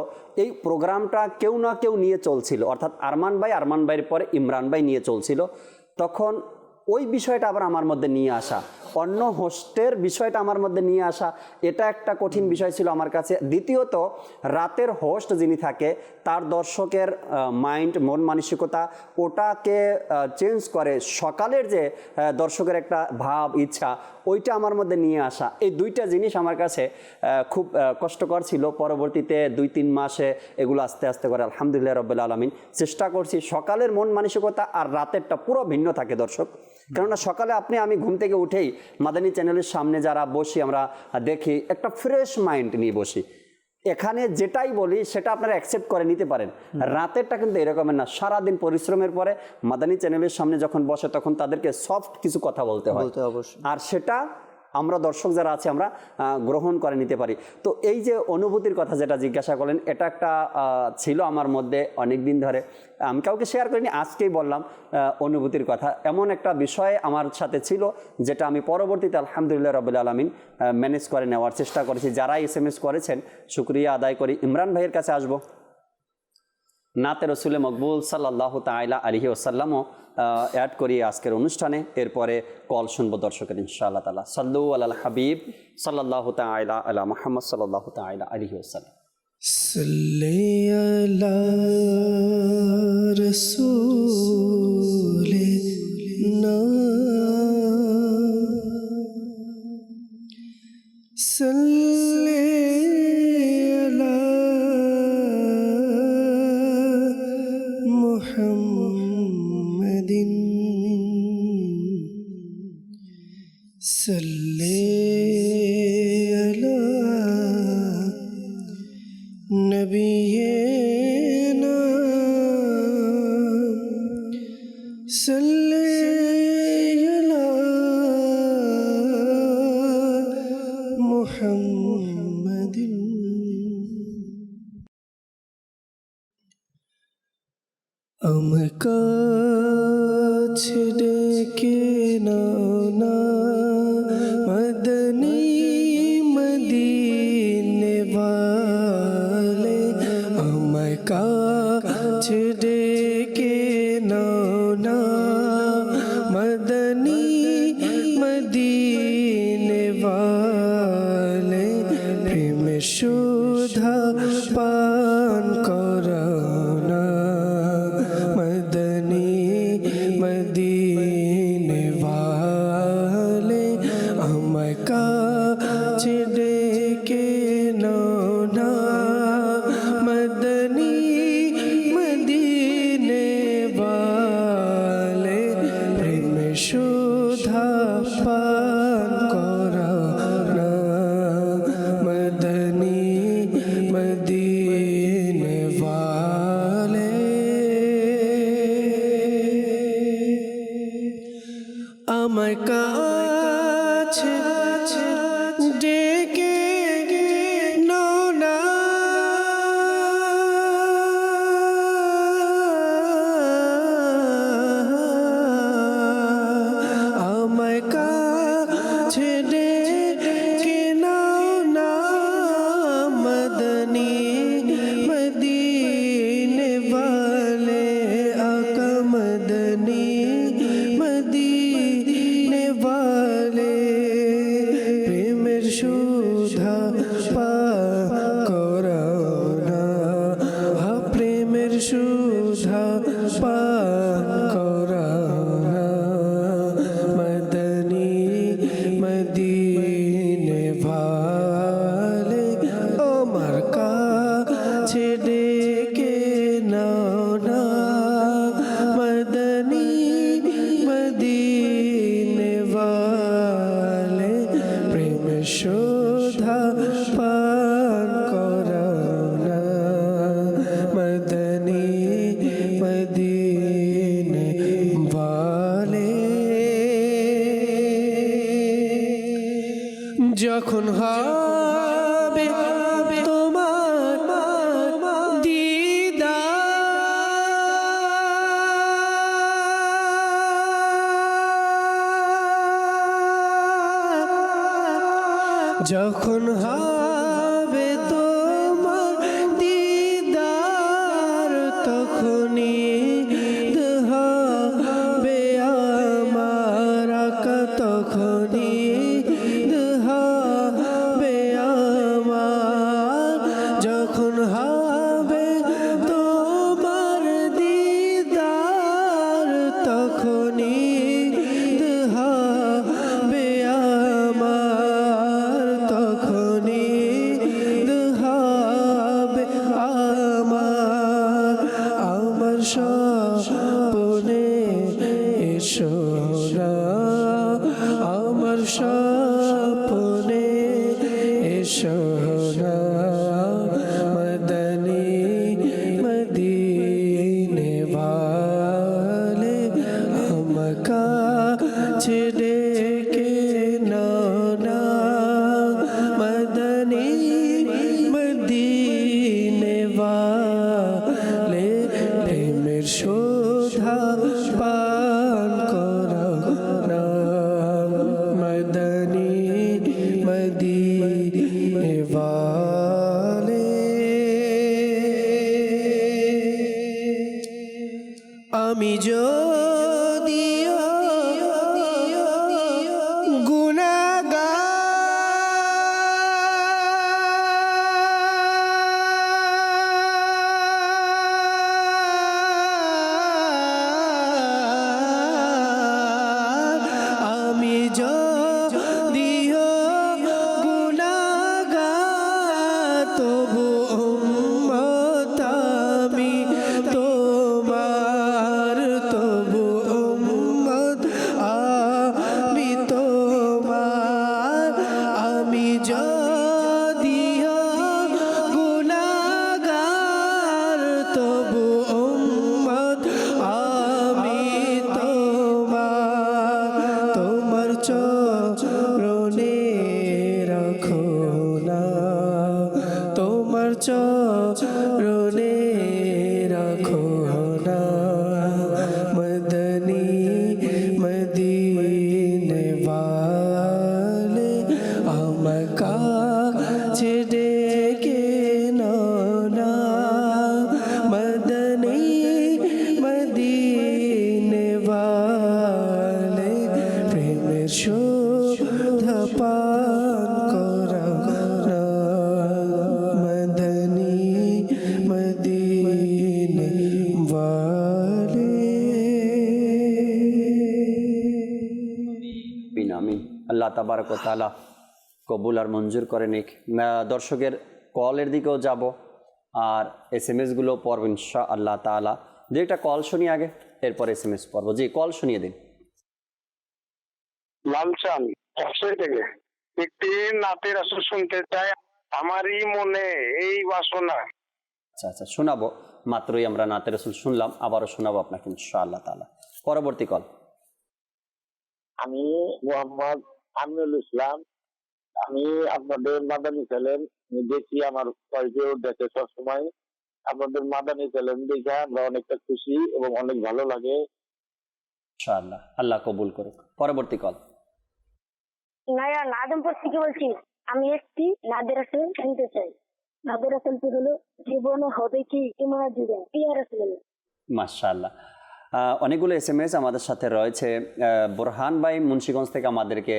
এই প্রোগ্রামটা কেউ না কেউ নিয়ে চলছিল, অর্থাৎ আরমান ভাইয়ের পরে ইমরান ভাই নিয়ে চলছিল। তখন ওই বিষয়টা আবার আমার মধ্যে নিয়ে আসা, অন্য হোস্টের বিষয়টা আমার মধ্যে নিয়ে আসা, এটা একটা কঠিন বিষয় ছিল আমার কাছে। দ্বিতীয়ত, রাতের হোস্ট যিনি থাকে, তার দর্শকের মাইন্ড, মন মানসিকতা, ওটাকে চেঞ্জ করে সকালের যে দর্শকের একটা ভাব, ইচ্ছা, ওইটা আমার মধ্যে নিয়ে আসা। এই দুইটা জিনিস আমার কাছে খুব কষ্টকর ছিল। পরবর্তীতে 2-3 মাসে এগুলো আস্তে আস্তে করে আলহামদুলিল্লাহ রাব্বিল আলামিন চেষ্টা করছি। সকালের মন মানসিকতা আর রাতেরটা পুরো ভিন্ন থাকে দর্শক। কেননা সকালে আমি ঘুম থেকে উঠেই মাদানী চ্যানেলের সামনে যারা বসি আমরা দেখি একটা ফ্রেশ মাইন্ড নিয়ে বসি। এখানে যেটাই বলি সেটা আপনারা অ্যাকসেপ্ট করে নিতে পারেন। রাতেরটা কিন্তু এরকমের না, সারাদিন পরিশ্রমের পরে মাদানী চ্যানেলের সামনে যখন বসে তখন তাদেরকে সফট কিছু কথা বলতে হয়, আর সেটা আমরা দর্শক যারা আছে আমরা গ্রহণ করে নিতে পারি। তো এই যে অনুভূতির কথা যেটা জিজ্ঞাসা করলেন, এটা একটা ছিল আমার মধ্যে অনেক দিন ধরে, আমি কাউকে শেয়ার করিনি, আজকেই বললাম অনুভূতির কথা। এমন একটা বিষয় আমার সাথে ছিল যেটা আমি পরবর্তীতে আলহামদুলিল্লাহ রাব্বুল আলামিন ম্যানেজ করে নেওয়ার চেষ্টা করেছি। যারা SMS করেছেন শুকরিয়া আদায় করি। ইমরান ভাইয়ের কাছে আসবো। নাতে রসুলে মকবুল সাল্লাল্লাহু তাআলা আলাইহি ওয়াসাল্লামও অ্যাড করি আজকের অনুষ্ঠানে, এরপরে কল শুনবো দর্শকের ইনশাআল্লাহ তাআলা। সাল্লু আলাল হাবিব সাল্লাল্লাহু তাআলা আলা মুহাম্মদ সাল্লাল্লাহু তাআলা আলাইহি ওয়াসাল্লাম। সাল্লি আলা রাসূলিনা সাল্লি আলা মুহাম্মাদিন সাল্লি আলা নবিয়িনা সাল্লি আলা মুহাম্মাদিন। আমার কাছে ডেকে নাও না মদনী মদিনে ওয়ালে, আমার কাছে ডেকে নাও না মদনী মদিনে ওয়ালে, প্রেম সুধা পান করাও না মদনী মদিনে ওয়ালে, আমার কাছে ডেকে নাও না মদনী মদিনে ওয়ালে, প্রেম সুধা পান করাও না মদনী মদিনে ওয়ালে। আমার কাছে ডেকে নাও না আমার কাছে ডেকে নাও না মদনী মদিনে ওয়ালে, আকা মদনী মদিনে ওয়ালে, প্রেমের সুধা পান করাও না, প্রেমের সুধা পান করাও না মদনী মদিনে ওয়ালে, আমার কাছে ডেকে নাও না মদনী মদিনে ওয়ালে, প্রেম সুধা পান করাও না মদনী মদিনে ওয়ালে। যখন হবে তোমার দিদার, যখন হবে তোমার দিদার, তখনই হবে আমার আকা, তখনই হবে আমার, যখন হবে তোমার দিদার, তখনই হবে আমার, তখনই হবে আমার, আমার স্বপ্নে এসো না আমি যদিও গুনাহগার, আমি যদিও গুনাহগার, তবু উম্মত আমি তোমার, তবু উম্মত আমি তোমার। আমি যদিও গুনাহগার, তবু উম্মত আমি তোমার। তোমার চরণে রাখো না, তোমার চরণে রাখো না, মদনী মদিনে वाले আমার কাছে ডেকে না, মদনী মদিনে वाले প্রেমের সুধা পান করা না, মদনী মদিনে वाले। আমিন আমিন। আল্লাহ তাবারক ওয়া তাআলা কবুল আর মঞ্জুর করে নিক। দর্শকের কলের দিকেও যাব আর SMS-গুলো পড়ব ইনশাআল্লাহ তাআলা। যে একটা কল শুনি আগে, এরপর SMS পড়ব। জি, কল শুনিয়ে দিন। লালচান অবশ্যই থেকে একটি নাতের আসর শুনতে চাই, আমারই মনে এই বাসনা। আচ্ছা আচ্ছা, শোনাবো। মাত্রই আমরা নাতে রাসূল শুনলাম, আবারও শোনাবো আপনাকে ইনশাআল্লাহ তাআলা। পরবর্তী কল। আমি মোহাম্মদ আমিনুল ইসলাম, আমি আপনাদের মাদানী চ্যানেল দেখি, আমার পয়সাও দেখে সবসময়। আপনাদের মাদানী চ্যানেল দেখে আমরা অনেকটা খুশি এবং অনেক ভালো লাগে। ইনশাআল্লাহ, আল্লাহ কবুল করুক। পরবর্তী কল। নায়া নাদমপুর থেকে বলছি। আমি একটি নাদের রাসূল শুনতে চাই। নাদের রাসূলটি হলো জীবনে হবে কি তোমার জীবন, ইয়া রাসূলুল্লাহ। মাশাআল্লাহ। অনেকগুলো SMS আমাদের সাথে রয়েছে। বোরহান ভাই মুন্সিগঞ্জ থেকে আমাদেরকে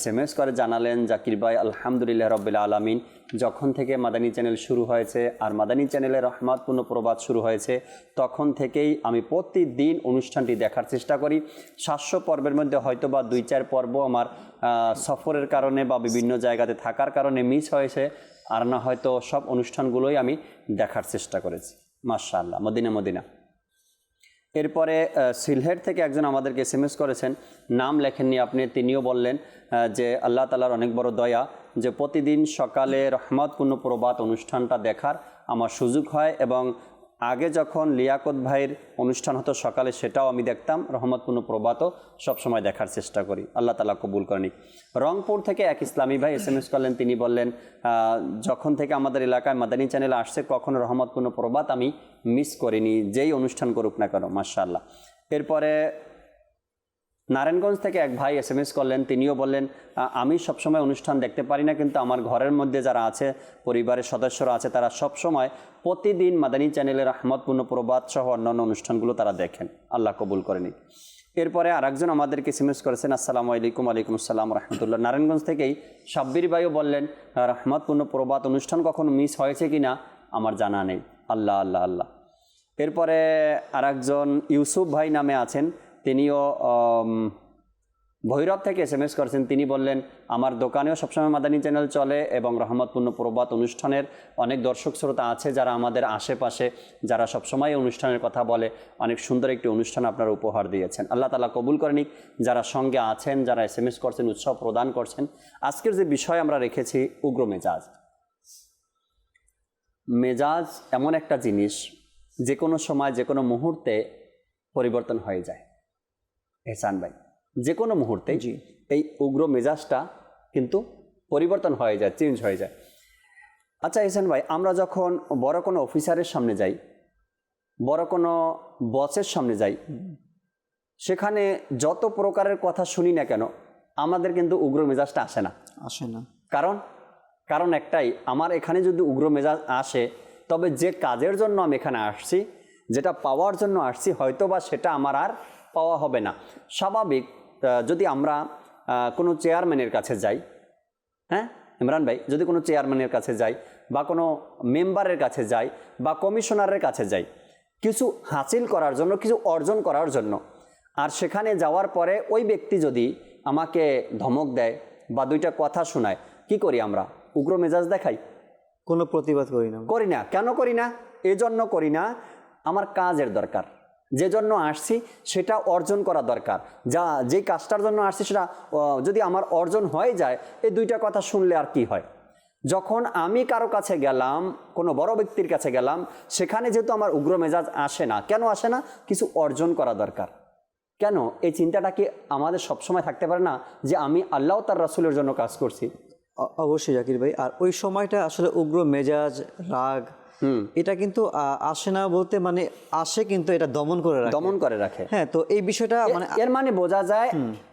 SMS করে জানালেন, জাকির ভাই আলহামদুলিল্লাহ রাব্বিল আলামিন, যখন থেকে মাদানী চ্যানেল শুরু হয়েছে আর মাদানী চ্যানেলে রহমাতপূর্ণ প্রবাদ শুরু হয়েছে, তখন থেকেই আমি প্রতিদিন অনুষ্ঠানটি দেখার চেষ্টা করি। 700 পর্বের মধ্যে হয়তো বা 2-4 পর্ব আমার সফরের কারণে বা বিভিন্ন জায়গাতে থাকার কারণে মিস হয়েছে, আর না হয়তো সব অনুষ্ঠানগুলোই আমি দেখার চেষ্টা করেছি। মাশাআল্লাহ, মদিনা মদিনা। এরপরে সিলহেট থেকে একজন আমাদেরকে SMS করেছেন, নাম লেখেননি আপনি, তিনিও বললেন যে আল্লাহ তাআলার অনেক বড় দয়া যে প্রতিদিন সকালে রহমতপূর্ণ প্রবাদ অনুষ্ঠানটা দেখার আমার সুযোগ হয়, এবং আগে যখন লিয়াকত ভাইয়ের অনুষ্ঠান হতো সকালে, সেটাও আমি দেখতাম। রহমতপূর্ণ প্রবাদও সবসময় দেখার চেষ্টা করি। আল্লাহ তাআলা কবুল করেনি। রংপুর থেকে এক ইসলামী ভাই SMS করলেন, তিনি বললেন যখন থেকে আমাদের এলাকায় মাদানী চ্যানেল আসছে, কখনো রহমতপূর্ণ প্রবাদ আমি মিস করিনি, যেই অনুষ্ঠান করুক না কেন। মাশাআল্লাহ। এরপরে নারায়ণগঞ্জ থেকে এক ভাই SMS করলেন, তিনিও বললেন আমি সবসময় অনুষ্ঠান দেখতে পারি না, কিন্তু আমার ঘরের মধ্যে যারা আছে, পরিবারের সদস্যরা আছে, তারা সবসময় প্রতিদিন মাদানী চ্যানেলের রহমতপূর্ণ প্রবাদ সহ অন্যান্য অনুষ্ঠানগুলো তারা দেখেন। আল্লাহ কবুল করেনি। এরপরে আরেকজন আমাদেরকে SMS করেছেন, আসসালামু আলাইকুম। ওয়ালাইকুম আসসালাম রহমতুল্লাহ। নারায়ণগঞ্জ থেকেই সাব্বির ভাইও বললেন রহমতপূর্ণ প্রবাদ অনুষ্ঠান কখনো মিস হয়েছে কিনা আমার জানা নেই। আল্লাহ আল্লাহ আল্লাহ। এরপরে আরেকজন ইউসুফ ভাই নামে আছেন, তিনিও ভৈরব থেকে SMS করেছেন। তিনি বললেন আমার দোকানেও সবসময় মাদানী চ্যানেল চলে এবং রহমতপূর্ণ প্রবাদ অনুষ্ঠানের অনেক দর্শক শ্রোতা আছে যারা আমাদের আশেপাশে, যারা সবসময় অনুষ্ঠানের কথা বলে। অনেক সুন্দর একটি অনুষ্ঠান আপনারা উপহার দিয়েছেন। আল্লাহ তাআলা কবুল করে নিক। যারা সঙ্গে আছেন, যারা SMS করছেন, উৎসাহ প্রদান করছেন। আজকের যে বিষয় আমরা রেখেছি, উগ্র মেজাজ। মেজাজ এমন একটা জিনিস যে কোনো সময়, যে কোনো মুহূর্তে পরিবর্তন হয়ে যায়। এহসান ভাই, যে কোনো মুহূর্তে এই উগ্র মেজাজটা কিন্তু পরিবর্তন হয়ে যায়, চেঞ্জ হয়ে যায়। আচ্ছা এহসান ভাই, আমরা যখন বড় কোনো অফিসারের সামনে যাই, বড় কোনো বসের সামনে যাই, সেখানে যত প্রকারের কথা শুনি না কেন, আমাদের কিন্তু উগ্র মেজাজটা আসে না। কারণ একটাই, আমার এখানে যদি উগ্র মেজাজ আসে, তবে যে কাজের জন্য আমি এখানে আসছি যেটা পাওয়ার জন্য আসছি হয়তো বা সেটা আমার আর পাওয়া হবে না। স্বাভাবিক যদি আমরা কোনো চেয়ারম্যানের কাছে যাই, হ্যাঁ ইমরান ভাই, যদি কোনো চেয়ারম্যানের কাছে যাই বা কোনো মেম্বারের কাছে যাই বা কমিশনারের কাছে যাই কিছু হাসিল করার জন্য, কিছু অর্জন করার জন্য, আর সেখানে যাওয়ার পরে ওই ব্যক্তি যদি আমাকে ধমক দেয় বা দুইটা কথা শোনায়, কি করি আমরা? উগ্র মেজাজ দেখাই? কোনো প্রতিবাদ করি না। করি না। কেন করি না? এজন্য করি না, আমার কাজের দরকার, যে জন্য আসছি সেটা অর্জন করা দরকার। যে কাজটার জন্য আসছি সেটা যদি আমার অর্জন হয়ে যায়, এই দুইটা কথা শুনলে আর কি হয়? যখন আমি কারো কাছে গেলাম, কোনো বড় ব্যক্তির কাছে গেলাম, সেখানে যেহেতু আমার উগ্র মেজাজ আসে না। কেন আসে না? কিছু অর্জন করা দরকার। কেন? এই চিন্তাটা কি আমাদের সবসময় থাকতে পারে না যে আমি আল্লাহ তার রাসূলের জন্য কাজ করছি? অবশ্যই জাকির ভাই। আর ওই সময়টা আসলে উগ্র মেজাজ, রাগ, এটা কিন্তু আসে না বলতে মানে আসে, কিন্তু এটা দমন করে রাখে। হ্যাঁ, তো এই বিষয়টা মানে এর মানে বোঝা যায়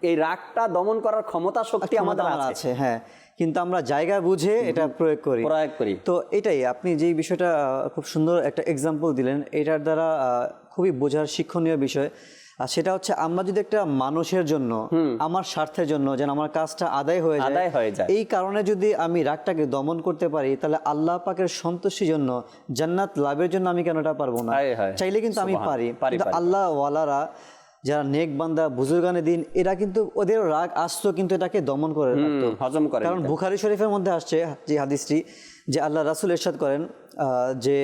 এই রাগটা দমন করার ক্ষমতা শক্তি আমাদের আছে। হ্যাঁ, কিন্তু আমরা জায়গা বুঝে এটা প্রয়োগ করি। তো এটাই আপনি যেই বিষয়টা খুব সুন্দর একটা এক্সাম্পল দিলেন, এটার দ্বারা খুবই বোঝার শিক্ষণীয় বিষয়। আর সেটা হচ্ছে আমরা যদি একটা মানুষের জন্য, আমার স্বার্থের জন্য যেন আমার কাজটা আদায় হয়ে যায়, এই কারণে যদি আমি রাগটাকে দমন করতে পারি, তাহলে আল্লাহ পাকের সন্তুষ্টির জন্য, জান্নাত লাভের জন্য আমি কেন এটা পারবো না? চাইলে কিন্তু আমি পারি। কিন্তু আল্লাহ ওয়ালারা যারা নেক বান্দা, বুজুর্গানে দিন, এরা কিন্তু ওদের রাগ আসতো কিন্তু এটাকে দমন করে রাখতো, হজম করে। কারণ বুখারী শরীফের মধ্যে আসছে যে হাদিসটি, যে আল্লাহ রাসূল ইরশাদ করেন যে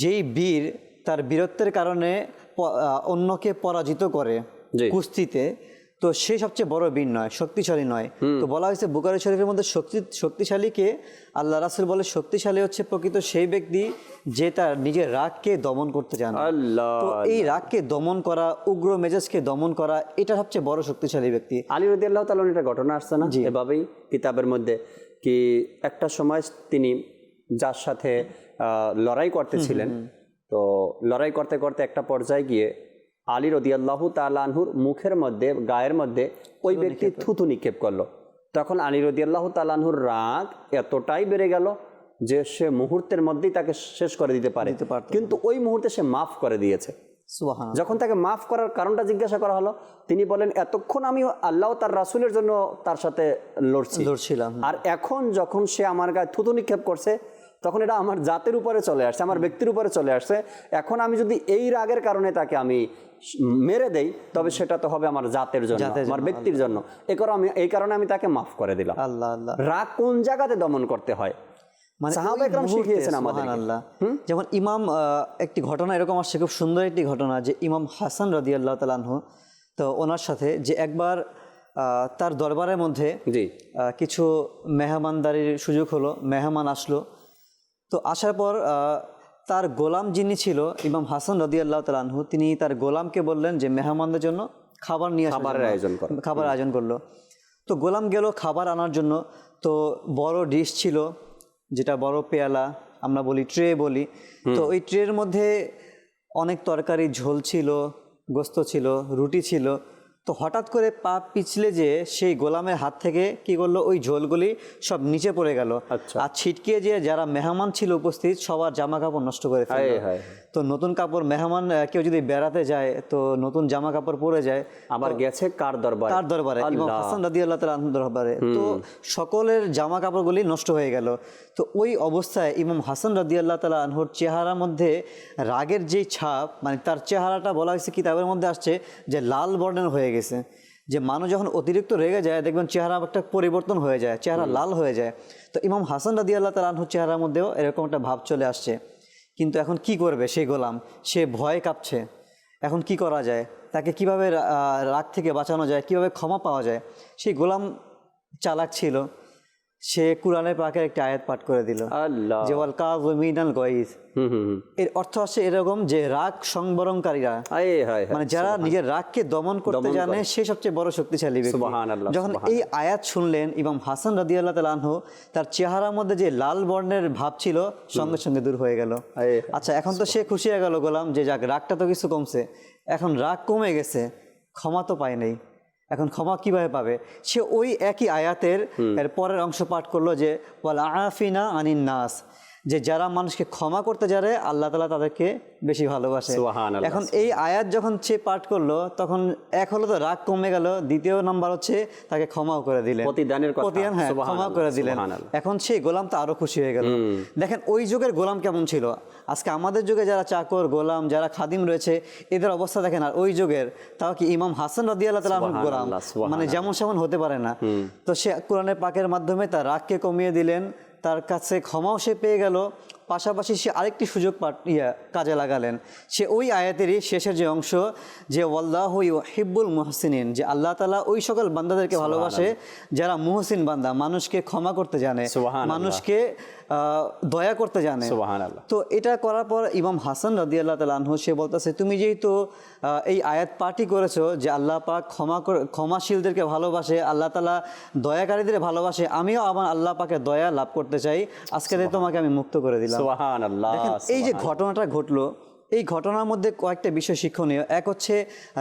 যেই বীর তার বীরত্বের কারণে অন্যকে পরাজিত করে কুস্তিতে, তো সে সবচেয়ে বড় বীর নয়, শক্তিশালী নয়। তো বলা হয়েছে বুখারী শরীফের মধ্যে শক্তিশালীকে আল্লাহ রাসূল বলে শক্তিশালী হচ্ছে প্রকৃত সেই ব্যক্তি যে তার নিজের রাগকে দমন করতে জানে। তো এই রাগকে দমন করা, উগ্র মেজাজকে দমন করা, এটা সবচেয়ে বড় শক্তিশালী ব্যক্তি। আলী রাদিয়াল্লাহু তাআলা একটা ঘটনা আসছে না এভাবেই কিতাবের মধ্যে, কি একটা সময় তিনি যার সাথে লড়াই করতেছিলেন, তো লড়াই করতে করতে একটা পর্যায়ে গিয়ে আলী রাদিয়াল্লাহু তাআলা আনহুর মুখের মধ্যে, গায়ের মধ্যে ওই ব্যক্তি থুতু নিক্ষেপ করলো। তখন আলী রাদিয়াল্লাহু তাআলা আনহুর রাগ এতটাই বেড়ে গেল যে সে মুহূর্তের মধ্যেই তাকে শেষ করে দিতে পারে, কিন্তু ওই মুহূর্তে সে মাফ করে দিয়েছে। যখন তাকে মাফ করার কারণটা জিজ্ঞাসা করা হলো, তিনি বলেন এতক্ষণ আমি আল্লাহ তার রাসূলের জন্য তার সাথে লড়ছিলাম, আর এখন যখন সে আমার গায়ে থুতু নিক্ষেপ করছে, তখন এটা আমার জাতের উপরে চলে আসছে, আমার ব্যক্তির উপরে চলে আসছে। এখন আমি যদি এই রাগের কারণে তাকে আমি মেরে দেই, তবে সেটা তো হবে আমার জাতের জন্য, আমার ব্যক্তির জন্য। এই কারণে আমি তাকে মাফ করে দিলাম। আল্লাহ আল্লাহ, রাগ কোন জায়গাতে দমন করতে হয় মানে সাহাবা একরাম শিখিয়েছেন আমাদের। যেমন ইমাম একটি ঘটনা এরকম আসছে, খুব সুন্দর একটি ঘটনা, যে ইমাম হাসান রাদিয়াল্লাহু তাআলা আনহু, তো ওনার সাথে যে একবার তার দরবারের মধ্যে কিছু মেহমানদারির সুযোগ হলো, মেহমান আসলো। তো আসার পর তার গোলাম যিনি ছিল ইমাম হাসান রাদিয়াল্লাহু তাআলা আনহু, তিনি তার গোলামকে বললেন যে মেহমানদের জন্য খাবার নিয়ে খাবার আয়োজন করলো। তো গোলাম গেল খাবার আনার জন্য। তো বড় ডিশ ছিল, যেটা বড় পেয়ালা আমরা বলি, ট্রে বলি। তো ওই ট্রের মধ্যে অনেক তরকারি, ঝোল ছিল, গোস্ত ছিল, রুটি ছিল। তো হঠাৎ করে পা পিছলে যে সেই গোলামের হাত থেকে কি করলো, ওই ঝোলগুলি সব নিচে পড়ে গেল। আর ছিটকে যে যারা মেহমান ছিল উপস্থিত, সবার জামা কাপড় নষ্ট করে ফেলল। তো নতুন কাপড়, মেহমান কেউ যদি বেড়াতে যায় তো নতুন জামা কাপড় পরে যায়, আবার গেছে কার দরবারে, ইমাম হাসান রাদিয়াল্লাহু তাআলা আনহু দরবারে। তো সকলের জামা কাপড়গুলি নষ্ট হয়ে গেল। তো ওই অবস্থায় ইমাম হাসান রাদিয়াল্লাহু তাআলা আনহুর চেহারার মধ্যে রাগের যেই ছাপ, মানে তার চেহারাটা বলা হয়েছে কিতাবের মধ্যে আসছে যে লাল বর্ণের হয়ে গেছে। যে মানুষ যখন অতিরিক্ত রেগে যায়, দেখবেন চেহারা একটা পরিবর্তন হয়ে যায়, চেহারা লাল হয়ে যায়। তো ইমাম হাসান রাদিয়াল্লাহু তাআলা আনহুর চেহারার মধ্যেও এরকম একটা ভাব চলে আসছে। কিন্তু এখন কি করবে সেই গোলাম? সে ভয়ে কাঁপছে। এখন কি করা যায়? তাকে কিভাবে রাগ থেকে বাঁচানো যায়, কিভাবে ক্ষমা পাওয়া যায়? সেই গোলাম চালাক ছিল, সে কোরআনের পাকের একটা আয়াত পাঠ করে দিল, যে ওয়াল কাযিমিনাল গায়জ। এর অর্থ হচ্ছে এরকম যে রাগ সংবরণকারীরা, মানে যারা নিজের রাগকে দমন করতে জানে, সে সবচেয়ে বড় শক্তিশালী ব্যক্তি। যখন এই আয়াত শুনলেন ইমাম হাসান রাদিয়াল্লাহু তাআলা আনহু, তার চেহারার মধ্যে যে লাল বর্ণের ভাব ছিল সঙ্গে সঙ্গে দূর হয়ে গেল। আচ্ছা, এখন তো সে খুশি হয়ে গেল গোলাম, যে যাক, রাগটা তো কিছু কমছে। এখন রাগ কমে গেছে, ক্ষমা তো পায় নাই, এখন ক্ষমা কিভাবে পাবে? সে ওই একই আয়াতের এর পরের অংশ পাঠ করলো, যে ওয়াল আফিনা আনিন নাস, যে যারা মানুষকে ক্ষমা করতে জানে আল্লাহ তাআলা তাদেরকে বেশি ভালোবাসে। সুবহানাল্লাহ। এখন এই আয়াত যখন সে পাঠ করলো তখন এক হলো তো রাগ কমে গেল, দ্বিতীয় নাম্বার হচ্ছে তাকে ক্ষমাও করে দিলেন, প্রতিদানের কথা। প্রতিদান, হ্যাঁ, ক্ষমা সুবহানাল্লাহ, করে দিলেন। সুবহানাল্লাহ। এখন সেই গোলাম তো আরো খুশি হয়ে গেল। দেখেন ওই যুগের গোলাম কেমন ছিল, আজকে আমাদের যুগে যারা চাকর গোলাম যারা খাদিম রয়েছে এদের অবস্থা দেখেন, আর ওই যুগের তাও কি ইমাম হাসান রাদিয়াল্লাহু তাআলা আনহু গোলাম, সুবহানাল্লাহ, সুবহানাল্লাহ। মানে যেমন সেমন হতে পারে না। তো সে কোরআনের পাকের মাধ্যমে তার রাগকে কমিয়ে দিলেন, তার কাছে ক্ষমাও সে পেয়ে গেল, পাশাপাশি সে আরেকটি সুযোগ কাজে লাগালেন। সে ওই আয়াতেরই শেষের যে অংশ, যে ওয়াল্লাহু ইউহিব্বুল মুহসিনিন, যে আল্লাহ তাআলা ওই সকল বান্দাদেরকে ভালোবাসে যারা মুহসিন বান্দা, মানুষকে ক্ষমা করতে জানে, সুবহানাল্লাহ। মানুষকে দয়া করতে জানে। সুবহানাল্লাহ। তো এটা করার পর ইমাম হাসান রাদিয়াল্লাহু তাআলা আনহু সে বলতেছে, তুমি যেহেতু এই আয়াত পাঠই করেছো যে আল্লাহ পাক ক্ষমাশীলদেরকে ভালোবাসে, আল্লাহ তাআলা দয়াকারীদের ভালোবাসে, আমিও আমার আল্লাহ পাকের দয়া লাভ করতে চাই, আজকে থেকে তোমাকে আমি মুক্ত করে দিলাম। সুবহানাল্লাহ। দেখেন এই যে ঘটনাটা ঘটলো, এই ঘটনার মধ্যে কয়েকটা বিষয় শিক্ষণীয়। এক হচ্ছে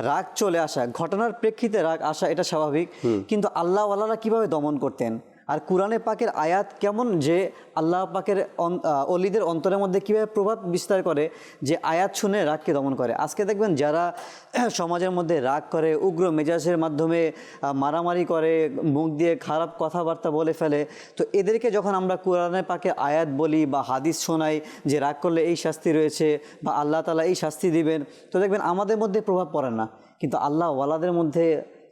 রাগ চলে আসা, ঘটনার প্রেক্ষিতে রাগ আসা এটা স্বাভাবিক, কিন্তু আল্লাহ ওয়ালারা কিভাবে দমন করতেন, আর কোরআনে পাকের আয়াত কেমন যে আল্লাহ পাকের অলিদের অন্তরের মধ্যে কীভাবে প্রভাব বিস্তার করে যে আয়াত শুনে রাগকে দমন করে। আজকে দেখবেন যারা সমাজের মধ্যে রাগ করে, উগ্র মেজাজের মাধ্যমে মারামারি করে, মুখ দিয়ে খারাপ কথাবার্তা বলে ফেলে, তো এদেরকে যখন আমরা কোরআনে পাকের আয়াত বলি বা হাদিস শোনাই যে রাগ করলে এই শাস্তি রয়েছে বা আল্লাহ তাআলা এই শাস্তি দিবেন, তো দেখবেন আমাদের মধ্যে প্রভাব পড়ে না, কিন্তু আল্লাহ ওয়ালাদের মধ্যে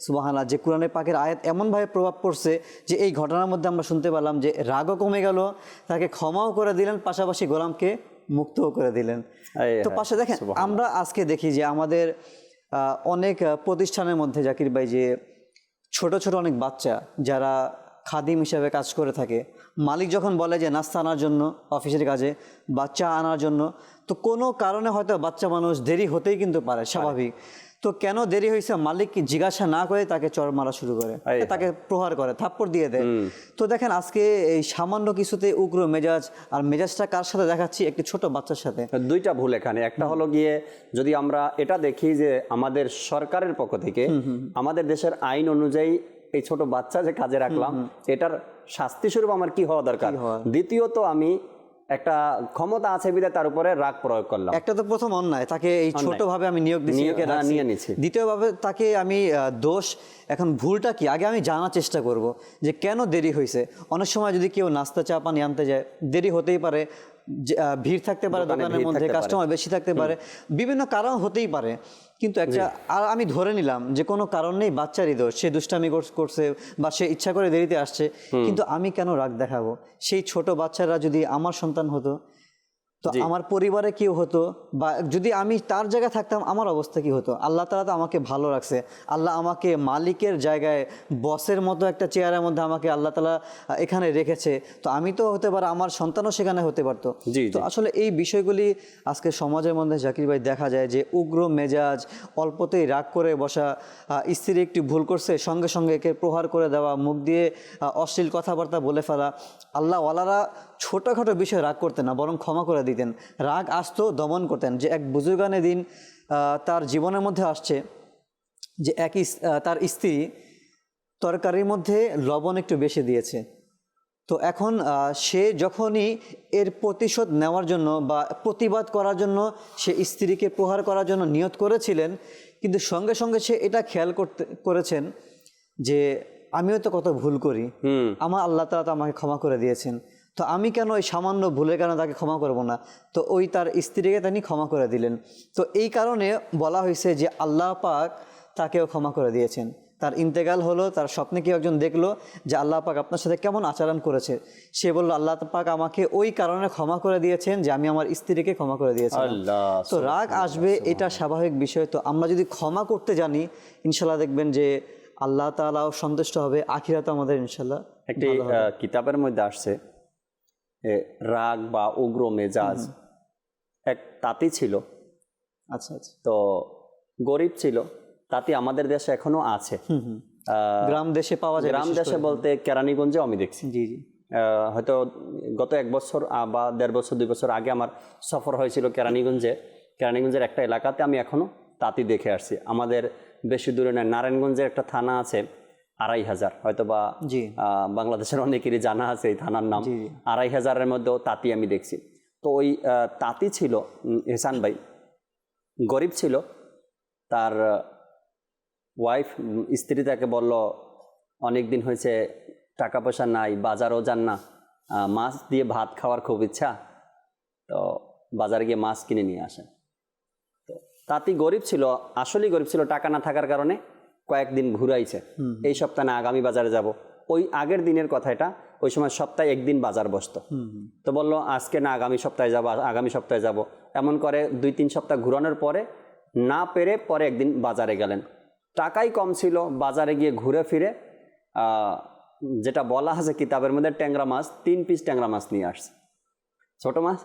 সুবহানাল্লাহ যে কোরআনে পাকের আয়াত এমনভাবে প্রভাব পড়ছে যে এই ঘটনার মধ্যে আমরা শুনতে পেলাম যে রাগও কমে গেল, তাকে ক্ষমাও করে দিলেন, পাশাপাশি গোলামকে মুক্তও করে দিলেন। তো পাশে দেখেন আমরা আজকে দেখি যে আমাদের অনেক প্রতিষ্ঠানের মধ্যে জাকির ভাই যে ছোট ছোট অনেক বাচ্চা যারা খাদিম হিসাবে কাজ করে থাকে, মালিক যখন বলে যে নাস্তা আনার জন্য অফিসের কাজে, বাচ্চা আনার জন্য, তো কোনো কারণে হয়তো বাচ্চা মানুষ দেরি হতেই কিন্তু পারে, স্বাভাবিক। তো কেন দেরি হয়েছে মালিক জিজ্ঞাসা না করে তাকে চড় মারা শুরু করে, তাকে প্রহার করে, থাপ্পড় দিয়ে দেয়। তো দেখেন আজকে এই সামান্য কিছুতে উগ্র মেজাজ, আর মেজাজটা কার সাথে দেখাচ্ছি, একটি ছোট বাচ্চার সাথে। দুইটা ভুল এখানে। একটা হলো গিয়ে যদি আমরা এটা দেখি যে আমাদের সরকারের পক্ষ থেকে আমাদের দেশের আইন অনুযায়ী এই ছোট বাচ্চা যে কাজে রাখলাম এটার শাস্তি স্বরূপ আমার কি হওয়া দরকার। দ্বিতীয়ত আমি একটা ক্ষমতা আছে বিধায় তার উপরে রাগ প্রয়োগ করলাম। একটা তো প্রথম অন্যায়, তাকে এই ছোট ভাবে আমি নিয়োগ দিচ্ছি, নিয়ে নিচ্ছি। দ্বিতীয়ভাবে তাকে আমি দোষ, এখন ভুলটা কি আগে আমি জানার চেষ্টা করব যে কেন দেরি হয়েছে। অনেক সময় যদি কেউ নাস্তা চা পানি আনতে যায় দেরি হতেই পারে, ভিড় থাকতে পারে দোকানের মধ্যে, কাস্টমার বেশি থাকতে পারে, বিভিন্ন কারণ হতেই পারে, কিন্তু একটা আর আমি ধরে নিলাম যে কোনো কারণ নেই, বাচ্চারই দোষ, সে দুষ্টামি করছে বা সে ইচ্ছা করে দেরিতে আসছে, কিন্তু আমি কেন রাগ দেখাবো? সেই ছোট বাচ্চারা যদি আমার সন্তান হতো, তো আমার পরিবারে কেউ হতো, বা যদি আমি তার জায়গায় থাকতাম আমার অবস্থা কি হতো? আল্লাহ তাআলা তো আমাকে ভালো রাখছে, আল্লাহ আমাকে মালিকের জায়গায় বসের মতো একটা চেয়ারের মধ্যে আমাকে আল্লাহ তাআলা এখানে রেখেছে, তো আমি তো হতে পারে আমার সন্তানও সেখানে হতে পারতো। তো আসলে এই বিষয়গুলি আজকে সমাজের মধ্যে জাকির ভাই দেখা যায় যে উগ্র মেজাজ, অল্পতেই রাগ করে বসা, স্ত্রী একটি ভুল করছে সঙ্গে সঙ্গে একে প্রহার করে দেওয়া, মুখ দিয়ে অশ্লীল কথাবার্তা বলে ফেলা। আল্লাহ ওয়ালারা ছোটোখাটো বিষয় রাগ করতেন না, বরং ক্ষমা করে দিতেন, রাগ আসতো দমন করতেন। যে এক বুজুর্গানে দিন তার জীবনের মধ্যে আসছে যে তার স্ত্রী তরকারির মধ্যে লবণ একটু বেশি দিয়েছে, তো এখন সে যখনই এর প্রতিশোধ নেওয়ার জন্য বা প্রতিবাদ করার জন্য সে স্ত্রীকে প্রহার করার জন্য নিয়ত করেছিলেন, কিন্তু সঙ্গে সঙ্গে সে এটা খেয়াল করেছেন যে আমিও তো কত ভুল করি, আমার আল্লাহ তাআলা তো আমাকে ক্ষমা করে দিয়েছেন, তো আমি কেন ওই সামান্য ভুলের কারণে তাকে ক্ষমা করব না? তো ওই তার স্ত্রীকে তিনি ক্ষমা করে দিলেন। তো এই কারণে বলা হয়েছে যে আল্লাহ পাক তাকেও ক্ষমা করে দিয়েছেন। তার ইন্তেকাল হলো, তার স্বপ্নে কেউ একজন দেখলো যে আল্লাহ পাক আপনার সাথে কেমন আচরণ করেছে, সে বলল আল্লাহ পাক আমাকে ওই কারণে ক্ষমা করে দিয়েছেন যে আমি আমার স্ত্রীকে ক্ষমা করে দিয়েছি। তো রাগ আসবে, এটা স্বাভাবিক বিষয়। তো আমরা যদি ক্ষমা করতে জানি ইনশাল্লাহ দেখবেন যে আল্লাহ তাআলাও সন্তুষ্ট হবে, আখিরাতে আমাদের ইনশাল্লাহ। একটি কিতাবের মধ্যে আসছে রাগ বা উগ্র মেজাজ এক তাঁতি ছিল, আচ্ছা আচ্ছা, তো গরিব ছিল, তাঁতি আমাদের দেশে এখনো আছে, গ্রাম দেশে পাওয়া যায়। গ্রাম দেশে বলতে কেরানীগঞ্জে আমি দেখছি। জি জি, হয়তো গত 1 বছর বা 1.5 বছর 2 বছর আগে আমার সফর হয়েছিল কেরানীগঞ্জের একটা এলাকাতে, আমি এখনো তাঁতি দেখে আসছি। আমাদের বেশি দূরে নয়, নারায়ণগঞ্জের একটা থানা আছে, 2,500, হয়তো বা জি। বাংলাদেশের অনেকেরই জানা আছে এই থানার নাম। 2,500-এর মধ্যেও তাঁতি আমি দেখছি। তো ওই তাঁতি ছিল এহসান ভাই, গরিব ছিল। তার ওয়াইফ, স্ত্রী তাকে বলল, অনেক দিন হয়েছে টাকা পয়সা নাই, বাজারও যান না, মাছ দিয়ে ভাত খাওয়ার খুব ইচ্ছা, তো বাজারে গিয়ে মাছ কিনে নিয়ে আসেন। তো তাঁতি গরিব ছিল, আসলেই গরিব ছিল, টাকা না থাকার কারণে কয়েকদিন ঘুরাইছে, এই সপ্তাহে না আগামী বাজারে যাব। ওই আগের দিনের কথা এটা, ওই সময় সপ্তাহে একদিন বাজার বসতো। তো বললো আজকে না আগামী সপ্তাহে যাব, আগামী সপ্তাহে যাব, এমন করে 2-3 সপ্তাহ ঘুরানোর পরে না পেরে পরে একদিন বাজারে গেলেন। টাকাই কম ছিল, বাজারে গিয়ে ঘুরে ফিরে যেটা বলা আছে কিতাবের মধ্যে, ট্যাংরা মাছ 3 পিস ট্যাংরা মাছ নিয়ে আসছে, ছোট মাছ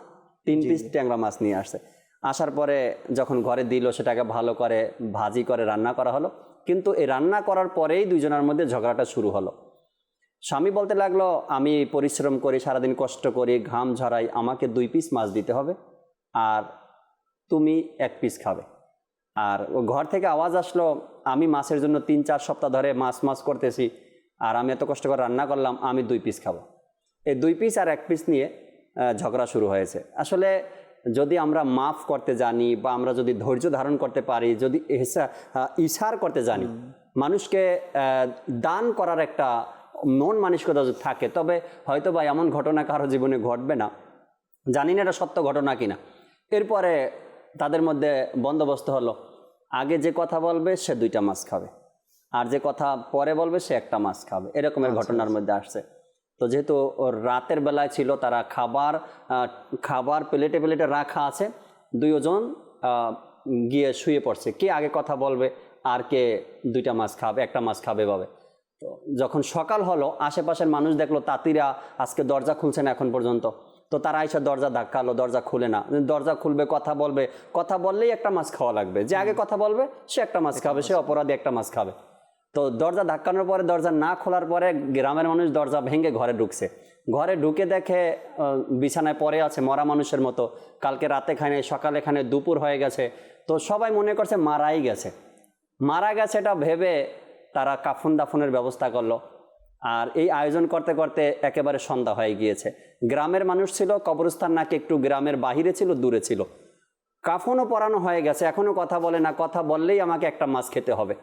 3 পিস ট্যাংরা মাছ নিয়ে আসছে। আসার পরে যখন ঘরে দিল, সেটাকে ভালো করে ভাজি করে রান্না করা হলো। কিন্তু এই রান্না করার পরেই দুজনের মধ্যে ঝগড়াটা শুরু হলো। স্বামী বলতে লাগলো, আমি পরিশ্রম করি, সারাদিন কষ্ট করি, ঘাম ঝরাই, আমাকে 2 পিস মাছ দিতে হবে, আর তুমি 1 পিস খাবে। আর ঘর থেকে আওয়াজ আসলো, আমি মাছের জন্য 3-4 সপ্তাহ ধরে মাছ করতেছি, আর আমি এত কষ্ট করে রান্না করলাম, আমি 2 পিস খাবো। এই 2 পিস আর 1 পিস নিয়ে ঝগড়া শুরু হয়েছে। আসলে যদি আমরা মাফ করতে জানি, বা আমরা যদি ধৈর্য ধারণ করতে পারি, যদি ইশার করতে জানি, মানুষকে দান করার একটা মন মানসিকতা যদি থাকে, তবে হয়তো বা এমন ঘটনা কারো জীবনে ঘটবে না। জানি না এটা সত্য ঘটনা কিনা। এরপরে তাদের মধ্যে বন্দোবস্ত হলো, আগে যে কথা বলবে সে 2টা মাছ খাবে, আর যে কথা পরে বলবে সে 1টা মাছ খাবে, এরকমের ঘটনার মধ্যে আসছে। তো যেহেতু রাতের বেলায় ছিল, তারা খাবার প্লেটে প্লেটে রাখা আছে, 2 জন গিয়ে শুয়ে পড়ছে, কে আগে কথা বলবে আর কে 2টা মাছ খাবে, 1টা মাছ খাবে ভাবে। তো যখন সকাল হলো, আশেপাশের মানুষ দেখলো তাঁতিরা আজকে দরজা খুলছে না এখন পর্যন্ত। তো তারা এসে দরজা ধাক্কালো, দরজা খুলে না, দরজা খুলবে, কথা বলবে, কথা বললেই 1টা মাছ খাওয়া লাগবে, যে আগে কথা বলবে সে 1টা মাছ খাবে, সে অপরাধী 1টা মাছ খাবে। তো দরজা ধাক্কানোর পরে, দরজা না খোলার পরে গ্রামের মানুষ দরজা ভেঙে ঘরে ঢুকছে। ঘরে ঢুকে দেখে বিছানায় পড়ে আছে মরা মানুষের মতো, কালকে রাতে খায় নাই, সকালে খানে, দুপুর হয়ে গেছে। তো সবাই মনে করছে মারা গেছে, এটা ভেবে তারা কাফন দাফনের ব্যবস্থা করলো। আর এই আয়োজন করতে করতে একেবারে সন্ধ্যা হয়ে গিয়েছে। গ্রামের মানুষ ছিল, কবরস্থান নাকি একটু গ্রামের বাহিরে ছিল, দূরে ছিল। কাফনও পরানো হয়ে গেছে, এখনও কথা বলে না, কথা বললেই আমাকে 1টা মাছ খেতে হবে।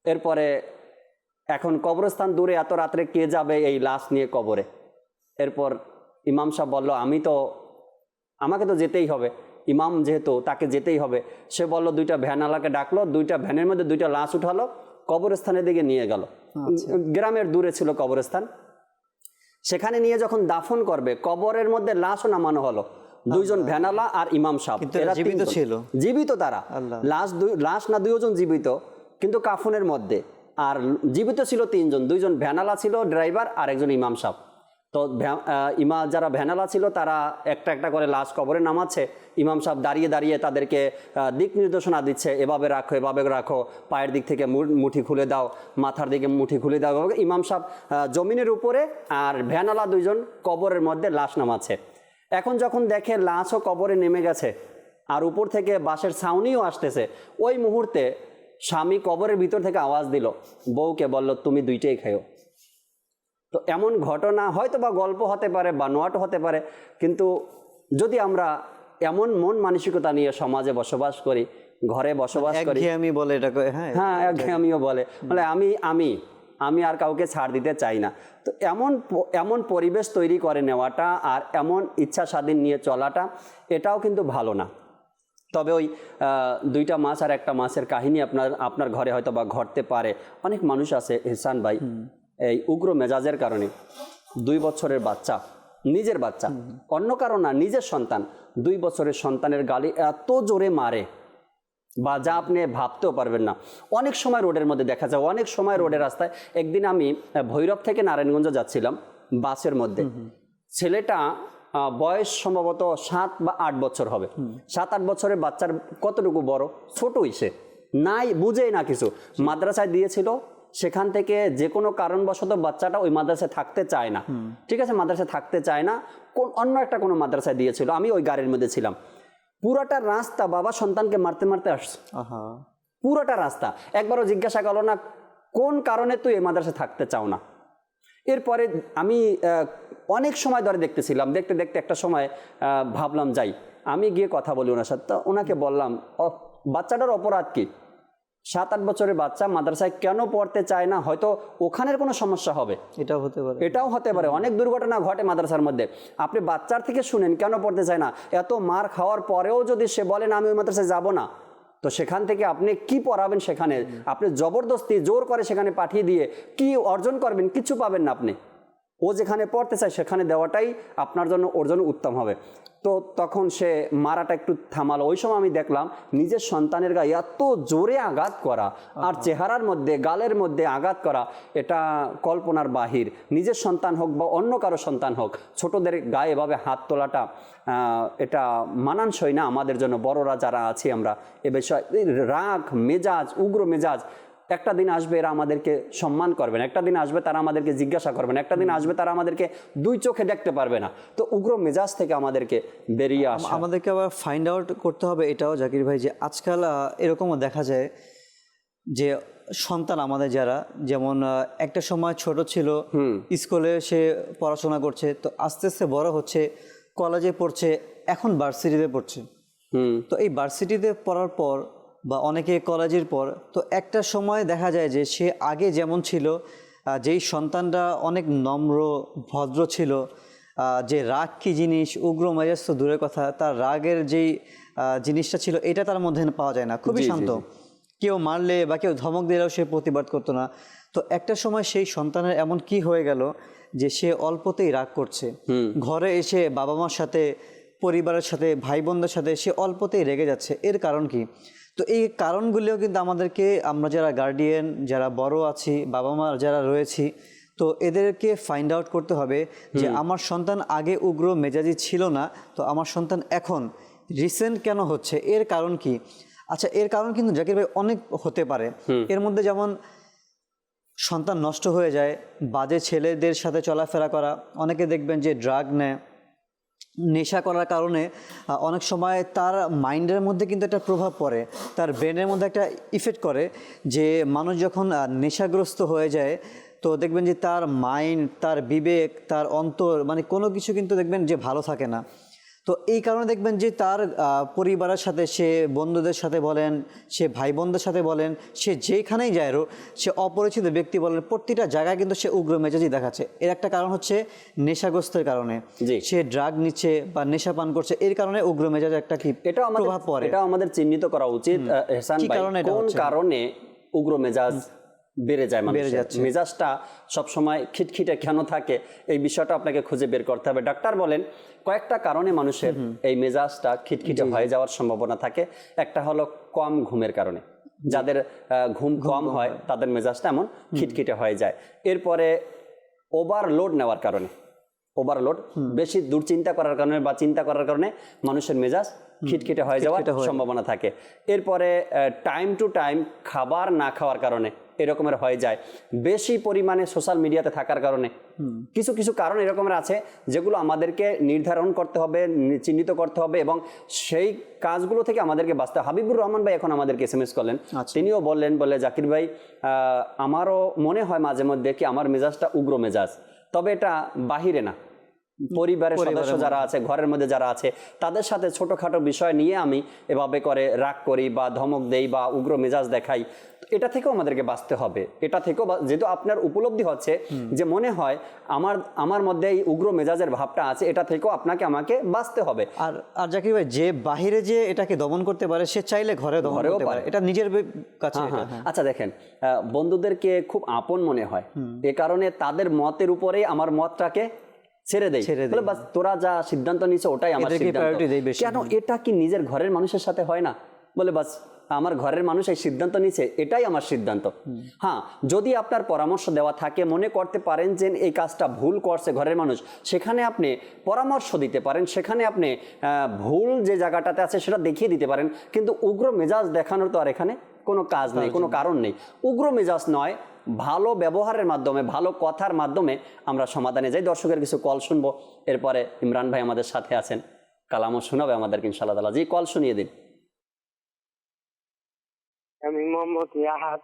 এরপরে এখন কবরস্থান দূরে, এত রাত্রে কে যাবে এই লাশ নিয়ে কবরে? এরপর ইমাম সাহেব বলল, আমাকে তো যেতেই হবে, ইমাম যেহেতু, তাকে যেতেই হবে। সে বলল, 2টা ভ্যানওয়ালাকে ডাকলো, 2টা ভ্যানের মধ্যে 2টা লাশ উঠালো, কবরস্থানের দিকে নিয়ে গেল। গ্রামের দূরে ছিল কবরস্থান, সেখানে নিয়ে যখন দাফন করবে, কবরের মধ্যে লাশও নামানো হলো। 2 জন ভ্যানওয়ালা আর ইমাম সাহেব, এরা জীবিত ছিল, জীবিত তারা। লাশ না 2 জন জীবিত, কিন্তু কাফনের মধ্যে। আর জীবিত ছিল 3 জন, 2 জন ভ্যানওয়ালা ছিল, ড্রাইভার, আর 1 জন ইমাম সাহেব। তো যারা ভ্যানওয়ালা ছিল তারা একটা করে লাশ কবরে নামাচ্ছে, ইমাম সাহেব দাঁড়িয়ে দাঁড়িয়ে তাদেরকে দিক নির্দেশনা দিচ্ছে, এভাবে রাখো, পায়ের দিক থেকে মুঠি খুলে দাও, মাথার দিকে মুঠি খুলে দাও। ইমাম সাহেব জমিনের উপরে, আর ভ্যানওয়ালা 2 জন কবরের মধ্যে লাশ নামাচ্ছে। এখন যখন দেখে লাশও কবরে নেমে গেছে, আর উপর থেকে বাঁশের ছাউনিও আসতেছে, ওই মুহূর্তে স্বামী কবরের ভিতর থেকে আওয়াজ দিল, বউকে বলল, তুমি 2টাই খাও। তো এমন ঘটনা হয়তো বা গল্প হতে পারে, বা নোয়াট হতে পারে, কিন্তু যদি আমরা এমন মন মানসিকতা নিয়ে সমাজে বসবাস করি, ঘরে বসবাস করি, একঘেয়েমি বলে এটাকে, হ্যাঁ একঘেয়েমিও বলে, মানে আমি আর কাউকে ছাড় দিতে চাই না। তো এমন পরিবেশ তৈরি করে নেওয়াটা, আর এমন ইচ্ছা স্বাধীন নিয়ে চলাটা, এটাও কিন্তু ভালো না। তবে ওই 2টা মাছ আর 1টা মাছের কাহিনী আপনার ঘরে হয়তো বা ঘটতে পারে। অনেক মানুষ আছে এহসান ভাই, এই উগ্র মেজাজের কারণে 2 বছরের বাচ্চা, নিজের বাচ্চা, অন্য কারো না, নিজের সন্তান, 2 বছরের সন্তানের গালি এত জোরে মারে, বা যা আপনি ভাবতেও পারবেন না। অনেক সময় রোডের মধ্যে দেখা যায়, অনেক সময় রোডের রাস্তায়। একদিন আমি ভৈরব থেকে নারায়ণগঞ্জ যাচ্ছিলাম বাসের মধ্যে, ছেলেটা বয়স সম্ভবত 7 বা 8 বছর হবে। 7-8 বছরের বাচ্চার কতটুকু বড়, ছোটই, সে নাই, বুঝেই না কিছু। মাদ্রাসায় দিয়েছিল, সেখান থেকে যে কোনো কারণবশত বাচ্চাটা ওই মাদ্রাসায় থাকতে চায় না, ঠিক আছে, মাদ্রাসায় থাকতে চায় না, অন্য একটা কোনো মাদ্রাসায় দিয়েছিল, আমি ওই গাড়ির মধ্যে ছিলাম। পুরাটা রাস্তা বাবা সন্তানকে মারতে আসছে, পুরাটা রাস্তা। একবারও জিজ্ঞাসা করলো না কোন কারণে তুই এই মাদ্রাসায় থাকতে চাও না? এরপরে আমি অনেক সময় ধরে দেখতেছিলাম, দেখতে দেখতে একটা সময় ভাবলাম যাই, আমি গিয়ে কথা বলি ওনার সাথে। তো ওনাকে বললাম, বাচ্চাটার অপরাধ কি? 7-8 বছরের বাচ্চা মাদ্রাসায় কেন পড়তে চায় না? হয়তো ওখানের কোনো সমস্যা হবে, এটাও হতে পারে। এটাও হতে পারে। অনেক দুর্ঘটনা ঘটে মাদ্রাসার মধ্যে। আপনি বাচ্চার থেকে শুনেন কেন পড়তে চায় না। এত মার খাওয়ার পরেও যদি সে বলে না আমি ওই মাদ্রাসায় যাব না, তো সেখান থেকে আপনি কি পড়াবেন? সেখানে আপনি জবরদস্তি জোর করে সেখানে পাঠিয়ে দিয়ে কি অর্জন করবেন? কিছু পাবেন না আপনি। ও যেখানে পড়তে চায় সেখানে দেওয়াটাই আপনার জন্য ওর জন্য উত্তম হবে। তো তখন সে মারাটা একটু থামালো। ওই সময় আমি দেখলাম নিজের সন্তানের গায়ে এত জোরে আঘাত করা আর চেহারার মধ্যে গালের মধ্যে আঘাত করা, এটা কল্পনার বাহির। নিজের সন্তান হোক বা অন্য কারো সন্তান হোক, ছোটদের গায়ে এভাবে হাত তোলাটা এটা মানানসই না আমাদের জন্য। বড়রা যারা আছি আমরা এ বিষয়ে রাগ মেজাজ, উগ্র মেজাজ, একটা দিন আসবে এরা আমাদেরকে সম্মান করবেন, একটা দিন আসবে তারা আমাদেরকে জিজ্ঞাসা করবেন, একটা দিন আসবে তারা আমাদেরকে দুই চোখে দেখতে পারবে না। তো উগ্র মেজাজ থেকে আমাদেরকে বেরিয়ে আসা, আমাদেরকে আবার ফাইন্ড আউট করতে হবে এটাও জাকির ভাই, যে আজকাল এরকমও দেখা যায় যে সন্তান আমাদের যারা, যেমন একটা সময় ছোট ছিল, স্কুলে সে পড়াশোনা করছে, তো আস্তে আস্তে বড় হচ্ছে, কলেজে পড়ছে, এখন ভার্সিটিতে পড়ছে। তো এই ভার্সিটিতে পড়ার পর বা অনেকে কলেজের পর, তো একটা সময় দেখা যায় যে সে আগে যেমন ছিল, যেই সন্তানটা অনেক নম্র ভদ্র ছিল, যে রাগ কি জিনিস, উগ্র মেজাজ তো দূরের কথা, তার রাগের যেই জিনিসটা ছিল এটা তার মধ্যে পাওয়া যায় না, খুবই শান্ত। কেউ মারলে বা কেউ ধমক দিলেও সে প্রতিবাদ করতো না। তো একটা সময় সেই সন্তানের এমন কি হয়ে গেল যে সে অল্পতেই রাগ করছে, ঘরে এসে বাবা মার সাথে, পরিবারের সাথে, ভাই বোনদের সাথে সে অল্পতেই রেগে যাচ্ছে। এর কারণ কি? তো এই কারণগুলিও কিন্তু আমাদেরকে, আমরা যারা গার্ডিয়ান, যারা বড় আছি, বাবা মা যারা রয়েছি, তো এদেরকে ফাইন্ড আউট করতে হবে যে আমার সন্তান আগে উগ্র মেজাজি ছিল না, তো আমার সন্তান এখন রিসেন্ট কেন হচ্ছে, এর কারণ কি? আচ্ছা, এর কারণ কিন্তু জাকির ভাই অনেক হতে পারে। এর মধ্যে যেমন সন্তান নষ্ট হয়ে যায়, বাজে ছেলেদের সাথে চলাফেরা করা, অনেকে দেখবেন যে ড্রাগ নেয়, নেশা করার কারণে অনেক সময় তার মাইন্ডের মধ্যে কিন্তু একটা প্রভাব পড়ে, তার ব্রেনের মধ্যে একটা ইফেক্ট করে, যে মানুষ যখন নেশাগ্রস্ত হয়ে যায় তো দেখবেন যে তার মাইন্ড, তার বিবেক, তার অন্তর, মানে কোনো কিছু কিন্তু দেখবেন যে ভালো থাকে না। তো এই কারণে দেখবেন যে তার পরিবারের সাথে, সে বন্ধুদের সাথে বলেন, সে ভাই বোনদের সাথে বলেন, সে যেখানেই যায়, সে অপরিচিত ব্যক্তি বলেন, প্রতিটা জায়গায় কিন্তু সে উগ্র মেজাজি দেখাচ্ছে। এর একটা কারণ হচ্ছে নেশাগ্রস্তের কারণে, সে ড্রাগ নিচ্ছে বা নেশা পান করছে, এর কারণে উগ্র মেজাজ একটা কি প্রভাব পড়ে। এটা আমাদের চিহ্নিত করা উচিত এহসান ভাই, কোন কারণে উগ্র মেজাজ বেড়ে যায়, মেজাজটা সবসময় খিটখিটে কেন থাকে, এই বিষয়টা আপনাকে খুঁজে বের করতে হবে। ডাক্তার বলেন কয়েকটা কারণে মানুষের এই মেজাজটা খিটখিটে হয়ে যাওয়ার সম্ভাবনা থাকে। একটা হলো কম ঘুমের কারণে, যাদের ঘুম কম হয় তাদের মেজাজটা এমন খিটখিটে হয়ে যায়। এরপরে ওভারলোড নেওয়ার কারণে, ওভারলোড বেশি দুশ্চিন্তা করার কারণে বা চিন্তা করার কারণে মানুষের মেজাজ খিটখিটে হয়ে যাওয়ার সম্ভাবনা থাকে। এরপরে টাইম টু টাইম খাবার না খাওয়ার কারণে এরকমের হয়ে যায়। বেশি পরিমাণে সোশ্যাল মিডিয়াতে থাকার কারণে, কিছু কিছু কারণ এরকমের আছে যেগুলো আমাদেরকে নির্ধারণ করতে হবে, চিহ্নিত করতে হবে এবং সেই কাজগুলো থেকে আমাদেরকে বাঁচতে। হাবিবুর রহমান ভাই এখন আমাদেরকে SMS করলেন, তিনিও বললেন, বলে জাকির ভাই আমারও মনে হয় মাঝে মধ্যে কি আমার মেজাজটা উগ্র মেজাজ, তবে এটা বাহিরে না, পরিবারের সদস্য যারা আছে, ঘরের মধ্যে যারা আছে, তাদের সাথে ছোটখাটো বিষয় নিয়ে আমি এভাবে করে রাগ করি বা ধমক দেই বা উগ্র মেজাজ দেখাই। এটা থেকেও আমাদেরকে বাঁচতে হবে। এটা থেকেও যেহেতু আপনার উপলব্ধি হচ্ছে যে মনে হয় আমার মধ্যে এই উগ্র মেজাজের ভাবটা আছে, এটা থেকেও আপনাকে আমাকে বাঁচতে হবে। আর জাকির ভাই, যে বাহিরে যে এটাকে দমন করতে পারে, সে চাইলে ঘরে দমন করতে পারে, এটা নিজের কাছে। আচ্ছা দেখেন, বন্ধুদেরকে খুব আপন মনে হয়, এ কারণে তাদের মতের উপরেই আমার মতটাকে ছেড়ে দেয়, বলে বাস তোরা যা সিদ্ধান্ত নিচ্ছে ওটাই আমার সিদ্ধান্ত। কেন, এটা কি নিজের ঘরের মানুষের সাথে হয় না? বলে বাস আমার ঘরের মানুষ এই সিদ্ধান্ত নিচ্ছে, এটাই আমার সিদ্ধান্ত। হ্যাঁ, যদি আপনার পরামর্শ দেওয়া থাকে, মনে করতে পারেন যে এই কাজটা ভুল করছে ঘরের মানুষ, সেখানে আপনি পরামর্শ দিতে পারেন, সেখানে আপনি ভুল যে জায়গাটাতে আছে সেটা দেখিয়ে দিতে পারেন। কিন্তু উগ্র মেজাজ দেখানোর তো আর এখানে কোনো কাজ নেই, কোনো কারণ নেই। উগ্র মেজাজ নয়, ভালো ব্যবহারের মাধ্যমে, ভালো কথার মাধ্যমে আমরা সমাধানে যাই। দর্শকের কিছু কল শুনবো, এরপরে ইমরান ভাই আমাদের সাথে আছেন, কালামও শোনাবে আমাদেরকে ইনশাআল্লাহ তাআলা। জি, কল শুনিয়ে দিন। আমি মোহাম্মদ ইয়াহাত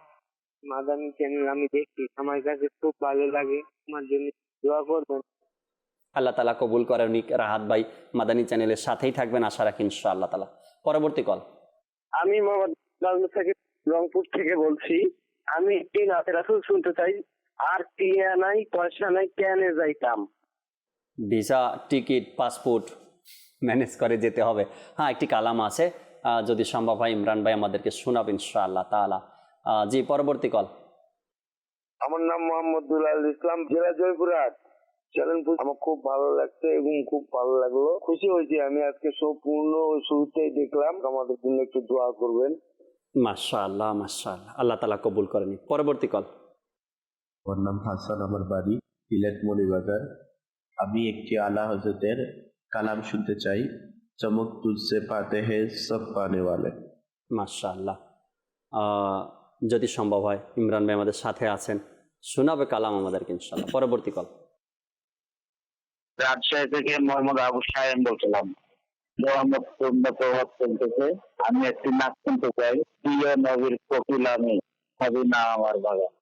মাদানী চ্যানেল আমি দেখি, আমার কাছে খুব ভালো লাগে। আমার জন্য দোয়া করবেন। আল্লাহ তালা কবুল করেন। রাহাত ভাই মাদানী চ্যানেলের সাথেই থাকবেন আশা রাখি ইনশাআল্লাহ তালা। পরবর্তী কল। আমি মোহাম্মদ নাজমুল সাকিব রংপুর থেকে বলছি। আমি একটি নাতে রাসূল শুনতে চাই। আর টিয়া নাই পয়সা নাই কেনে যাইতাম। ভিসা, টিকিট, পাসপোর্ট ম্যানেজ করে যেতে হবে। হ্যাঁ, একটি কালাম আছে, যদি সম্ভব হয় ইমরান ভাই আমাদেরকে শোনাবেন ইনশাআল্লাহ তাআলা। জি, পরবর্তী কল। আমার নাম মোহাম্মদুল আল ইসলাম, জেলা জয়পুরহাট। চ্যালেঞ্জ আমার খুব ভালো লাগছে এবং খুব ভালো লাগলো, খুশি হয়েছি। আমি আজকে সম্পূর্ণ শুরুতেই দেখলাম, আমাদের জন্য একটু দোয়া করবেন। মাশাআল্লাহ মাশাআল্লাহ, আল্লাহ তাআলা কবুল করেন। পরবর্তী কল। আমার নাম হাসান, আমার বাড়ি সিলেট মৌলভীবাজার। আমি একটি আলা হজরতের কালাম শুনতে চাই। চমক তুঝসে পাতে হে সব পানে ওয়ালে। মাশাআল্লাহ, যদি সম্ভব হয় ইমরান ভাই আমাদের সাথে আছেন, শোনাবে কালাম আমাদেরকে ইনশাআল্লাহ। পরবর্তী কল। রাজশাহী থেকে মোহাম্মদ আবু সায়েম বলছিলাম। মোহাম্মদ প্রভাব চলতেছে। আমি একটি নাচ শুনতে চাই। প্রিয় নবীর কোকিল আমি, নবী না আমার বাগান।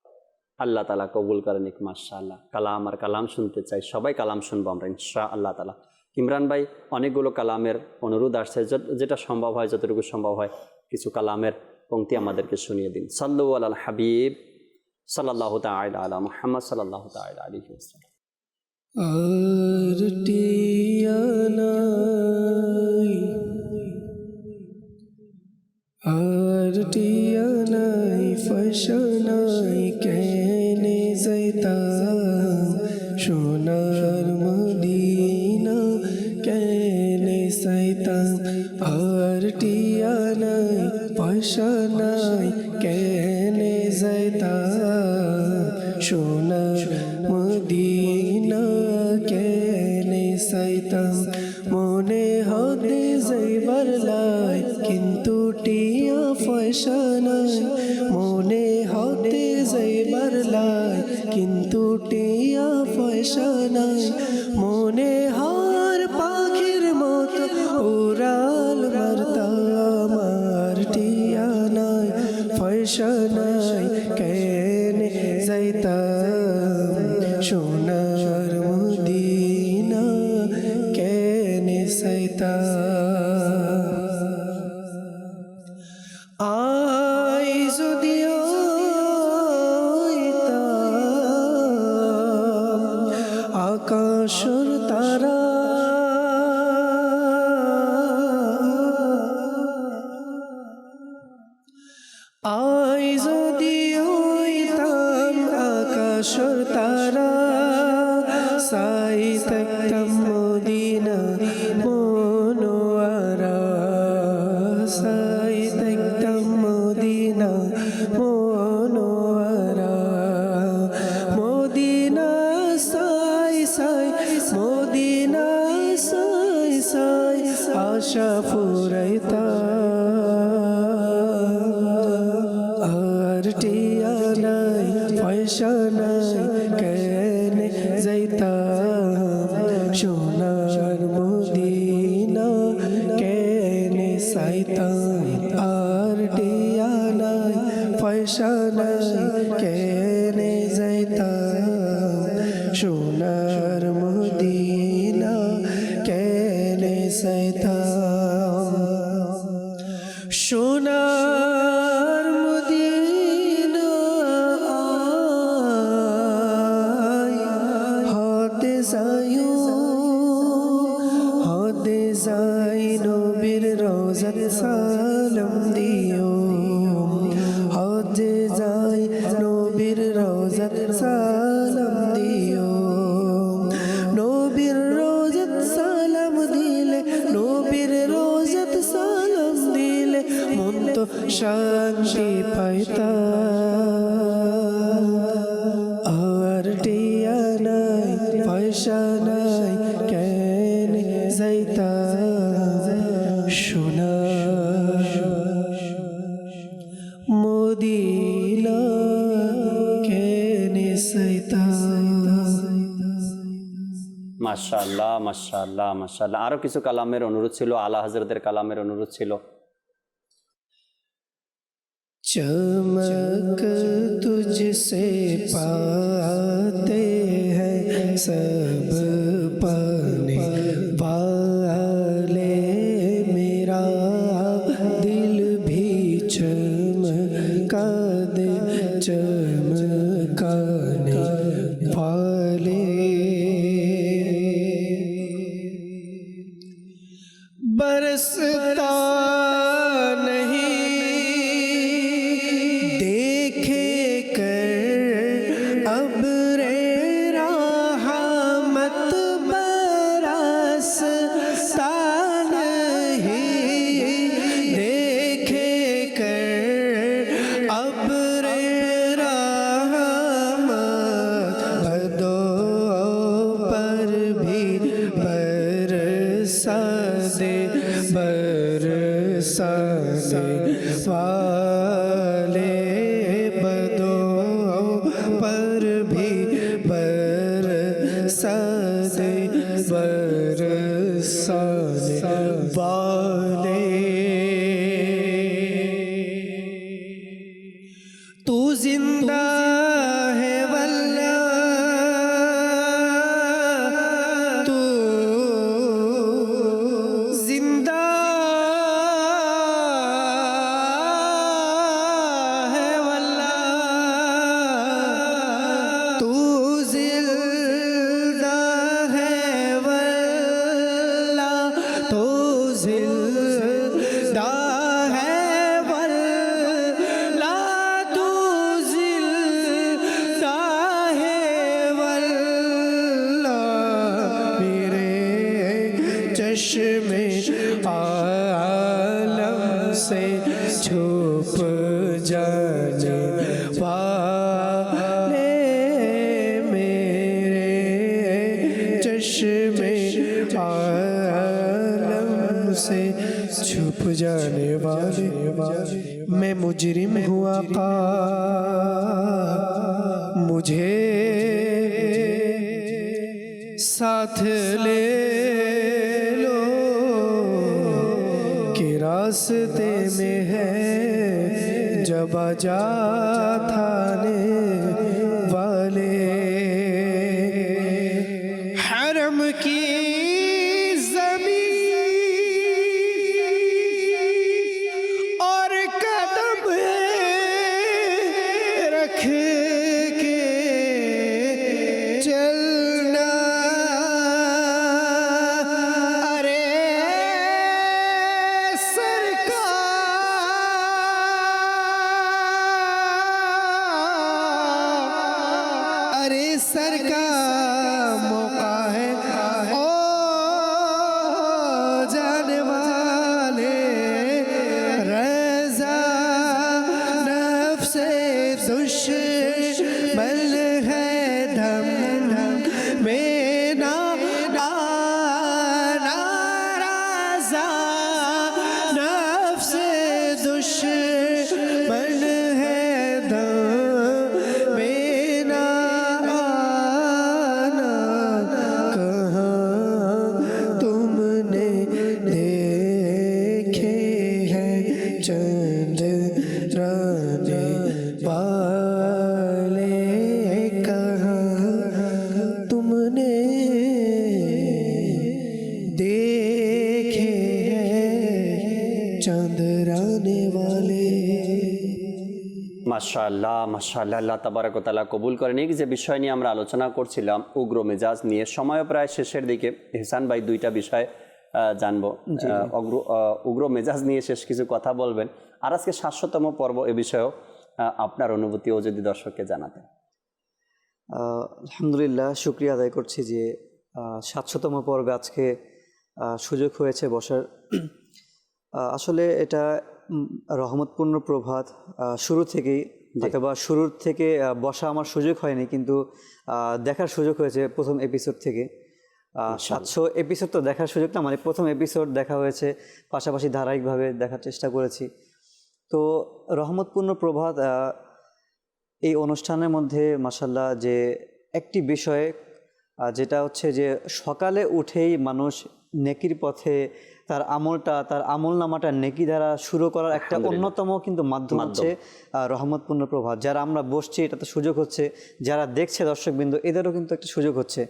আল্লাহ তালা কবুল করেন। মাশাআল্লাহ, কালাম আর কালাম শুনতে চাই, সবাই কালাম শুনবো আমরা ইনশাআল্লাহ তালা। ইমরান ভাই, অনেকগুলো কালামের অনুরোধ আসছে, যেটা সম্ভব হয়, যতটুকু সম্ভব হয় কিছু কালামের পংক্তি আমাদেরকে শুনিয়ে দিন। সাল্লু আলাল হাবিব সাল্লাল্লাহু তাআলা আলা মুহাম্মদ সাল্লাল্লাহু তাআলা আলাইহি ওয়াসাল্লাম। আর টিয়া নাই, আর টিয়া নাই, পয়সা নাই কেনে যাইতাম, সোনার মদিনা কেনে যাইতাম। আর টিয়া নাই, পয়সা নাই কেনে যাইতাম, সোনার মদিনা কেনে যাইতাম। মনে হতে যাইবার লাই, কিন্তু টিয়া পয়সা নাই। মনে হতে যাইবার লাই, কিন্তু টিয়া পয়সা নাই। মনে হার পাখির মতো উড়াল মারতাম, আর টিয়া নাই, পয়সা নাই কেনে যাইতাম, সোনার মদিনা কেনে যাইতাম। আই যদি আকাশর তারা, আই যদি হইতাম আকাশর তারা, সাই থাকতাম মদিনা মনোয়ারা, সাই থাকতাম মদিনা মনোয়ারা। মদিনা সাই সাই, মদিনা সাই সাই, আশা ফুরাইতাম। আর টিয়া নাই, পয়সা নাই কেনে যাইতাম, সোনার মদিনা কেনে যাইতাম। আর টিয়া নাই, পয়সা নাই কেনে যাইতাম, সোনার মদিনা কেনে যাইতাম। সোনার মদিনা হতে যাইও, হতে যাই নবীর রওজাত সালাম দিও, হতে যাই নবীর রওজাত সালাম দিও। নবীর রওজাত সালাম দিলে, নবীর রওজাত সালাম দিলে, মন তো শান্তি পাইতাম। আর টিয়া নাই, পয়সা নাই কেনে যাইতাম, সোনার মদিনা কেনে যাইতাম। মাশাআল্লাহ মাশাআল্লাহ মাশাআল্লাহ। আরো কিছু কালামের অনুরোধ ছিল, আলা হযরতের কালামের অনুরোধ ছিল। चमक तुझसे पाते हैं सब पाने वाले, मेरा दिल भी चमका दे चमकाने वाले। बरसता नहीं देखे कर अब रे रहमत, बरसता नहीं देखे कर अब रे रहमत, बदों पर भी बरसा दे बरसा दे वाले, बदों पर भी बरसा दे बरसा दे वाले। तू जिंदा है वल्ला, तू जिंदा है वल्ला, तू जिंदा है वल्ला, तू जिंदा है वल्ला, तू जिंदा है वल्ला, मेरे चश्मे आलम से छुप जाने वाले, मेरे चश्मे आलम से छुप जाने वाले। मैं मुजरिम हूँ आका, मुझे साथ ले लो कि रास्ते में है जब आजा थाने वाले। हरम की ज़मीन और कदम रख के चलना, अरे सरकार, अरे सर का मौका है ओ जाने वाले, रज़ा नफ्से दुश्मन है धम धम में ना आना, रज़ा नफ्से दुश्मन है धम में ना आना। कहाँ तुमने देखे हैं चंद्राने वाले, कहाँ तुमने देखे हैं चंद्राने वाले। মাশাআল্লাহ মাশাআল্লাহ, আল্লাহ তাবারক ওয়া তাআলা কবুল করেন। এই যে বিষয় নিয়ে আমরা আলোচনা করছিলাম উগ্র মেজাজ নিয়ে, সময় প্রায় শেষের দিকে। ইহসান ভাই দুইটা বিষয় জানবো, উগ্র মেজাজ নিয়ে শেষ কিছু কথা বলবেন, আর আজকে ৭০০তম পর্ব এ বিষয়েও আপনার অনুভূতিও যদি দর্শককে জানাতেন। আলহামদুলিল্লাহ, শুকরিয়া আদায় করছি যে ৭০০তম পর্বে আজকে সুযোগ হয়েছে বসার। আসলে এটা রহমতপূর্ণ প্রভাত। শুরু থেকেই অথবা শুরুর থেকে বসা আমার সুযোগ হয়নি, কিন্তু দেখার সুযোগ হয়েছে প্রথম এপিসোড থেকে। ৭০০ এপিসোড তো দেখার সুযোগ না, মানে প্রথম এপিসোড দেখা হয়েছে, পাশাপাশি ধারাবাহিকভাবে দেখার চেষ্টা করেছি। তো রহমতপূর্ণ প্রভাত এই অনুষ্ঠানের মধ্যে মাশাআল্লাহ যে একটি বিষয় যেটা হচ্ছে যে সকালে উঠেই মানুষ নেকির পথে তার আমল নামাটা নেকি দ্বারা শুরু করার একটা অন্যতম কিন্তু মাধ্যম হচ্ছে রহমতপূর্ণ প্রভাত। যারা আমরা বসছি এটাতে সুযোগ হচ্ছে, যারা দেখছে দর্শকবৃন্দ এদেরও কিন্তু একটা সুযোগ হচ্ছে।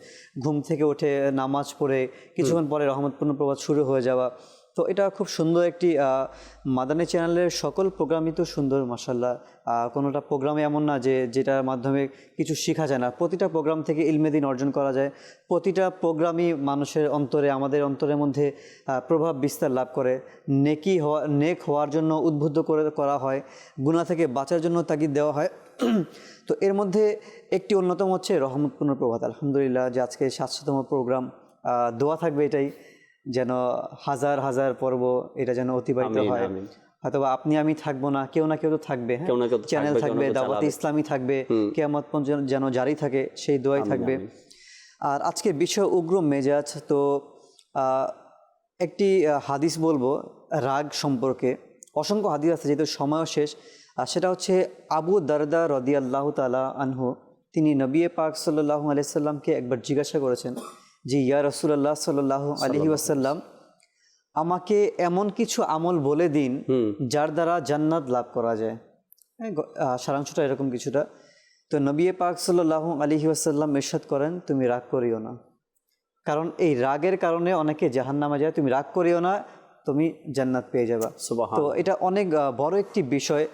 ঘুম থেকে উঠে নামাজ পড়ে কিছুক্ষণ পরে রহমতপূর্ণ প্রভাত শুরু হয়ে যাওয়া। তো এটা খুব সুন্দর একটি মাদানী চ্যানেলের সকল প্রোগ্রামই তো সুন্দর মাশাআল্লাহ। কোনোটা প্রোগ্রামে এমন না যেটার মাধ্যমে কিছু শেখা যায় না, প্রতিটা প্রোগ্রাম থেকে ইলমে দ্বীন অর্জন করা যায়। প্রতিটা প্রোগ্রামই মানুষের অন্তরে, আমাদের অন্তরের মধ্যে প্রভাব বিস্তার লাভ করে। নেক হওয়ার জন্য উদ্বুদ্ধ করা হয়, গুনাহ থেকে বাঁচার জন্য তাগিদ দেওয়া হয়। তো এর মধ্যে একটি অন্যতম হচ্ছে রহমতপূর্ণ প্রভাত। আলহামদুলিল্লাহ যে আজকে 700তম প্রোগ্রাম। দোয়া থাকবে এটাই যেন হাজার হাজার পর্ব এটা যেন অতিবাহিত হয়। হয়তোবা আপনি আমি থাকবো না, কেউ না কেউ তো থাকবে, চ্যানেল থাকবে, দাওয়াতে ইসলামী থাকবে, কিয়ামত পর্যন্ত যেন জারি থাকে, সেই দোয়াই থাকবে। আর আজকের বিষয় উগ্র মেজাজ। তো একটি হাদিস বলবো রাগ সম্পর্কে। অসংখ্য হাদিস আছে, যেহেতু সময়ও শেষ। সেটা হচ্ছে আবু দারদা রাদিয়াল্লাহু তাআলা আনহু, তিনি নবী পাক সাল্লাল্লাহু আলাইহি সাল্লামকে একবার জিজ্ঞাসা করেছেন যে ইয়া রাসূলুল্লাহ সাল্লাল্লাহু আলাইহি ওয়াসাল্লাম, আমাকে এমন কিছু আমল বলে দিন যার দ্বারা জান্নাত লাভ করা যায়। সারাংশটা এরকম কিছুটা। তো নবী পাক সাল্লাল্লাহু আলাইহি ওয়াসাল্লাম ইরশাদ করেন, তুমি রাগ করিও না, কারণ এই রাগের কারণে অনেকে জাহান্নামে যায়। তুমি রাগ করিও না, তুমি জান্নাত পেয়ে যাবা। তো এটা অনেক বড় একটি বিষয়,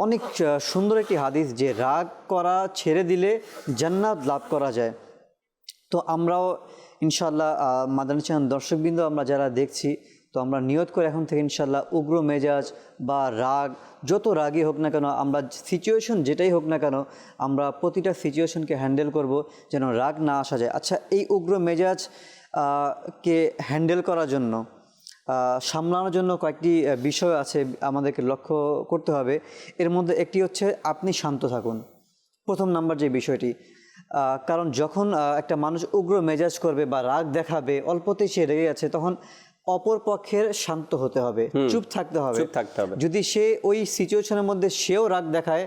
অনেক সুন্দর একটি হাদিস যে রাগ করা ছেড়ে দিলে জান্নাত লাভ করা যায়। তো আমরাও ইনশাআল্লাহ মাদানী চ্যানেল দর্শকবৃন্দ আমরা যারা দেখছি, তো আমরা নিয়ত করে এখন থেকে ইনশাআল্লাহ উগ্র মেজাজ বা রাগ, যত রাগই হোক না কেন, আমরা সিচুয়েশন যেটাই হোক না কেন, আমরা প্রতিটা সিচুয়েশনকে হ্যান্ডেল করব যেন রাগ না আসা যায়। আচ্ছা, এই উগ্র মেজাজ কে হ্যান্ডেল করার জন্য, সামলানোর জন্য কয়েকটি বিষয় আছে আমাদেরকে লক্ষ্য করতে হবে। এর মধ্যে একটি হচ্ছে আপনি শান্ত থাকুন, প্রথম নাম্বার যে বিষয়টি। কারণ যখন একটা মানুষ উগ্র মেজাজ করবে বা রাগ দেখাবে, অল্পতেই সে রেগে গেছে, তখন অপর পক্ষের শান্ত হতে হবে, চুপ থাকতে হবে। যদি সে ওই সিচুয়েশনের মধ্যে সেও রাগ দেখায়,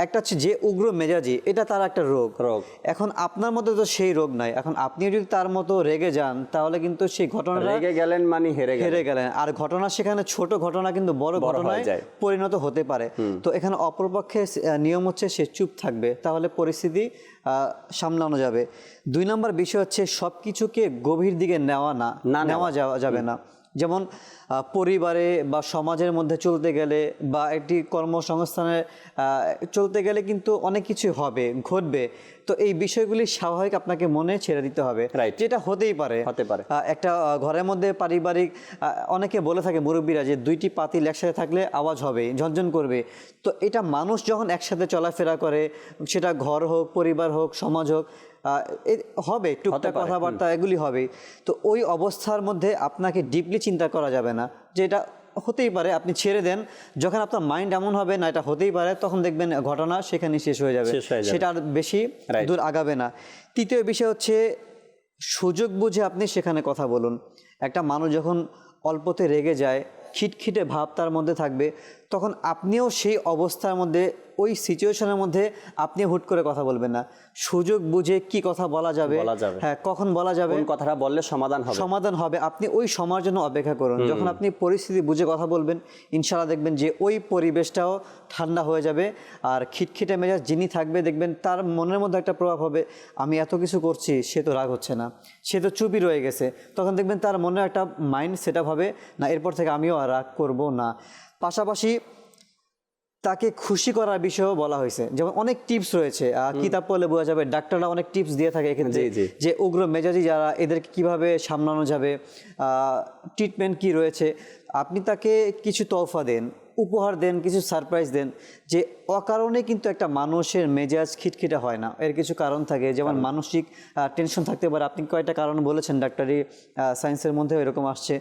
একটা হচ্ছে যে উগ্র মেজাজি, এটা তার একটা রোগ। এখন আপনার মধ্যে তো সেই রোগ নাই, এখন আপনিও যদি তার মতো রেগে যান তাহলে কিন্তু সেই ঘটনাটা রেগে গেলেন মানে হেরে গেলেন। আর ঘটনা সেখানে ছোট ঘটনা কিন্তু বড় ঘটনায় পরিণত হতে পারে। তো এখানে অপরপক্ষের নিয়ম হচ্ছে সে চুপ থাকবে, তাহলে পরিস্থিতি সামলানো যাবে। 2 নম্বর বিষয় হচ্ছে সব কিছুকে গভীর দিকে নেওয়া যাবে না। যেমন পরিবারে বা সমাজের মধ্যে চলতে গেলে বা একটি কর্মসংস্থানে চলতে গেলে কিন্তু অনেক কিছু ঘটবে। তো এই বিষয়গুলি স্বাভাবিক আপনাকে মনে ছেড়ে দিতে হবে, যেটা হতেই পারে। একটা ঘরের মধ্যে পারিবারিক, অনেকে বলে থাকে মুরব্বীরা যে 2টি পাতিল একসাথে থাকলে আওয়াজ হবে, ঝনঝন করবে। তো এটা মানুষ যখন একসাথে চলাফেরা করে, সেটা ঘর হোক, পরিবার হোক, সমাজ হোক, হবে টুকটাক কথাবার্তা, এগুলি হবে। তো ওই অবস্থার মধ্যে আপনাকে ডিপলি চিন্তা করা যাবে না যে এটা হতেই পারে, আপনি ছেড়ে দেন। যখন আপনার মাইন্ড এমন হবে না এটা হতেই পারে, তখন দেখবেন ঘটনা সেখানে শেষ হয়ে যাবে, সেটা আর বেশি দূর আগাবে না। তৃতীয় বিষয় হচ্ছে সুযোগ বুঝে আপনি সেখানে কথা বলুন। একটা মানুষ যখন অল্পতে রেগে যায়, খিটখিটে ভাব তার মধ্যে থাকবে, তখন আপনিও সেই অবস্থার মধ্যে, ওই সিচুয়েশনের মধ্যে আপনি হুট করে কথা বলবেন না। সুযোগ বুঝে কি কথা বলা যাবে, হ্যাঁ কখন বলা যাবে, কোন কথাটা বললে সমাধান হবে, আপনি ওই সময়ের জন্য অপেক্ষা করুন। যখন আপনি পরিস্থিতি বুঝে কথা বলবেন, ইনশাআল্লাহ দেখবেন যে ওই পরিবেশটাও ঠান্ডা হয়ে যাবে। আর খিটখিটে মেজাজ যিনি থাকবে, দেখবেন তার মনের মধ্যে একটা প্রভাব হবে, আমি এত কিছু করছি, সে তো রাগ হচ্ছে না, সে তো চুপই রয়ে গেছে। তখন দেখবেন তার মনে একটা মাইন্ড সেট আপ হবে, না এরপর থেকে আমিও আর রাগ করবো না। পাশাপাশি তাকে খুশি করার বিষয়েও বলা হয়েছে। যেমন অনেক টিপস রয়েছে, কিতাব পড়লে বোঝা যাবে, ডাক্তাররা অনেক টিপস দিয়ে থাকে এক্ষেত্রে, যে উগ্র মেজাজি যারা, এদেরকে কিভাবে সামলানো যাবে, ট্রিটমেন্ট কি রয়েছে। আপনি তাকে কিছু তোহফা দেন, উপহার দেন, কিছু সারপ্রাইজ দেন। যে অকারণে কিন্তু একটা মানুষের মেজাজ খিটখিটে হয় না, এর কিছু কারণ থাকে। যেমন মানসিক টেনশন থাকতে পারে, আপনি কয়েকটা কারণ বলেছেন, ডাক্তারি সায়েন্সের মধ্যে এরকম আসছে।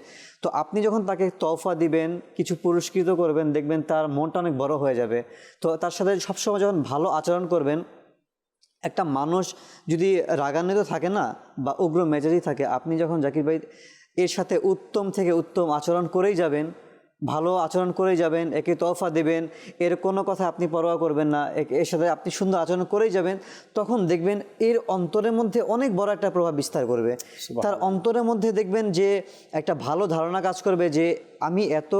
তো আপনি যখন তাকে তোহফা দিবেন, কিছু পুরস্কৃত করবেন, দেখবেন তার মনটা অনেক বড় হয়ে যাবে। তো তার সাথে সবসময় যখন ভালো আচরণ করবেন, একটা মানুষ যদি রাগান্বিত থাকে না বা উগ্র মেজাজি থাকে, আপনি যখন জাকির ভাই এর সাথে উত্তম থেকে উত্তম আচরণ করেই যাবেন, ভালো আচরণ করেই যাবেন, একে তোহফা দেবেন, এর কোনো কথা আপনি পরোয়া করবেন না, এর সাথে আপনি সুন্দর আচরণ করেই যাবেন, তখন দেখবেন এর অন্তরের মধ্যে অনেক বড় একটা প্রভাব বিস্তার করবে। তার অন্তরের মধ্যে দেখবেন যে একটা ভালো ধারণা কাজ করবে যে আমি এত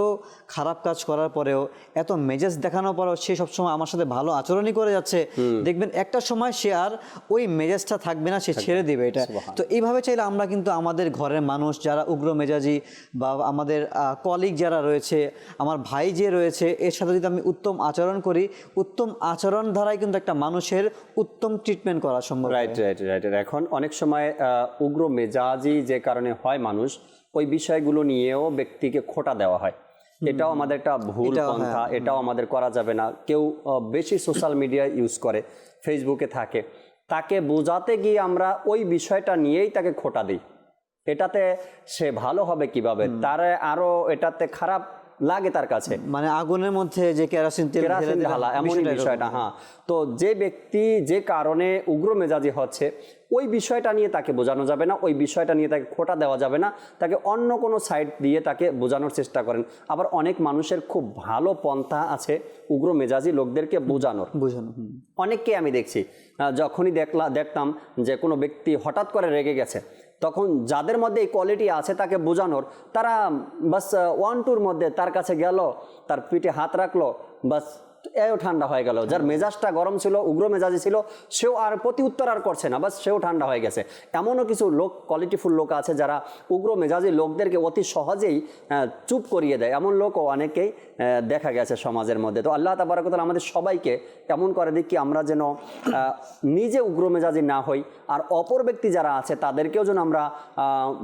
খারাপ কাজ করার পরেও, এত মেজাজ দেখানোর পরেও সে সবসময় আমার সাথে ভালো আচরণই করে যাচ্ছে। দেখবেন একটা সময় সে আর ওই মেজাজটা থাকবে না, সে ছেড়ে দিবে এটা। তো এইভাবে চাইলে আমরা কিন্তু আমাদের ঘরের মানুষ যারা উগ্র মেজাজি বা আমাদের কলিগ যারা রয়েছে, আমার ভাই যে রয়েছে, এর সাথে যদি আমি উত্তম আচরণ করি, উত্তম আচরণ দ্বারাই কিন্তু একটা মানুষের উত্তম ট্রিটমেন্ট করা সম্ভব। Right right right. এখন অনেক সময় উগ্র মেজাজি যে কারণে হয় মানুষ, ওই বিষয়গুলো নিয়েও ব্যক্তিকে খোঁটা দেওয়া হয়। এটাও আমাদের একটা ভুল পন্থা, এটাও আমাদের করা যাবে না। কেউ বেশি সোশ্যাল মিডিয়া ইউজ করে, ফেসবুকে থাকে, তাকে বোঝাতে গিয়ে আমরা ওই বিষয়টা নিয়েই তাকে খোঁটা দিই। এটাতে সে ভালো হবে কিভাবে, তার আরো এটাতে খারাপ লাগে তার কাছে, মানে আগুনের মধ্যে যে কেরোসিন ঢালা এমনই বিষয়টা। হ্যাঁ, তো যে ব্যক্তি যে কারণে উগ্র মেজাজি হচ্ছে, ওই বিষয়টা নিয়ে তাকে বোঝানো যাবে না, ওই বিষয়টা নিয়ে তাকে খোঁটা দেওয়া যাবে না, তাকে অন্য কোনো সাইড দিয়ে তাকে বোঝানোর চেষ্টা করেন। আবার অনেক মানুষের খুব ভালো পন্থা আছে উগ্র মেজাজি লোকদেরকে বোঝানো। অনেককে আমি দেখছি, যখনই দেখতাম যে কোনো ব্যক্তি হঠাৎ করে রেগে গেছে, তখন যাদের মধ্যে এই কোয়ালিটি আছে তাকে বোঝানোর, তারা বাস 1-2 মধ্যে তার কাছে গেল, তার পিঠে হাত রাখলো, বাস এও ঠান্ডা হয়ে গেল। যার মেজাজটা গরম ছিল, উগ্র মেজাজি ছিল, সেও আর প্রতি উত্তর আর করছে না, বাস সেও ঠান্ডা হয়ে গেছে। এমনও কিছু লোক, কোয়ালিটিফুল লোক আছে যারা উগ্র মেজাজি লোকদেরকে অতি সহজেই চুপ করিয়ে দেয়। এমন লোকও অনেকেই দেখা গেছে সমাজের মধ্যে। তো আল্লাহ তাবারক ওয়া তাআলা আমাদের সবাইকে এমন করে দিক কি আমরা যেন নিজে উগ্র মেজাজি না হই, আর অপর ব্যক্তি যারা আছে তাদেরকেও যেন আমরা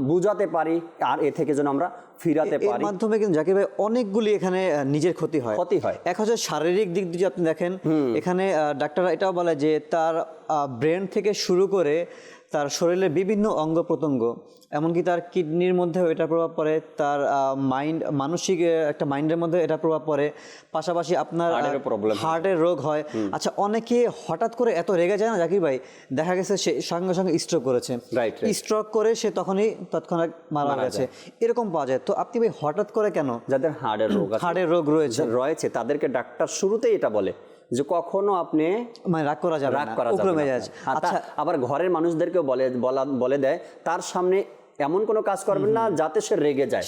বুঝাতে পারি, আর এ থেকে যেন আমরা ফিরাতে পারি। এর মাধ্যমে কিন্তু জাকির ভাই অনেকগুলি এখানে নিজের ক্ষতি হয়। এক হচ্ছে শারীরিক দিক দিয়ে আপনি দেখেন, এখানে ডাক্তাররা এটাও বলে যে তার ব্রেন থেকে শুরু করে তার শরীরের বিভিন্ন অঙ্গ প্রত্যঙ্গ, এমনকি তার কিডনির মধ্যেও এটা প্রভাব পড়ে, তার মানসিক একটা মাইন্ডের মধ্যে এটা প্রভাব পড়ে, পাশাপাশি আপনার হার্টের রোগ হয়। আচ্ছা, অনেকে হঠাৎ করে এত রেগে যায় না জাকির ভাই, দেখা গেছে সে সঙ্গে সঙ্গে স্ট্রোক করেছে, স্ট্রোক করে সে তৎক্ষণাৎ মারা গেছে, এরকম পাওয়া যায়। তো আপনি ভাই হঠাৎ করে কেন, যাদের হার্টের রোগ রয়েছে তাদেরকে ডাক্তার শুরুতেই এটা বলে যে কখনো আপনি মানে রাগ করা যাবে না, উগ্র মেজাজ। আচ্ছা, আবার ঘরের মানুষদেরকেও বলে দেয় তার সামনে এমন কোনো কাজ করবেন না যাতে সে রেগে যায়।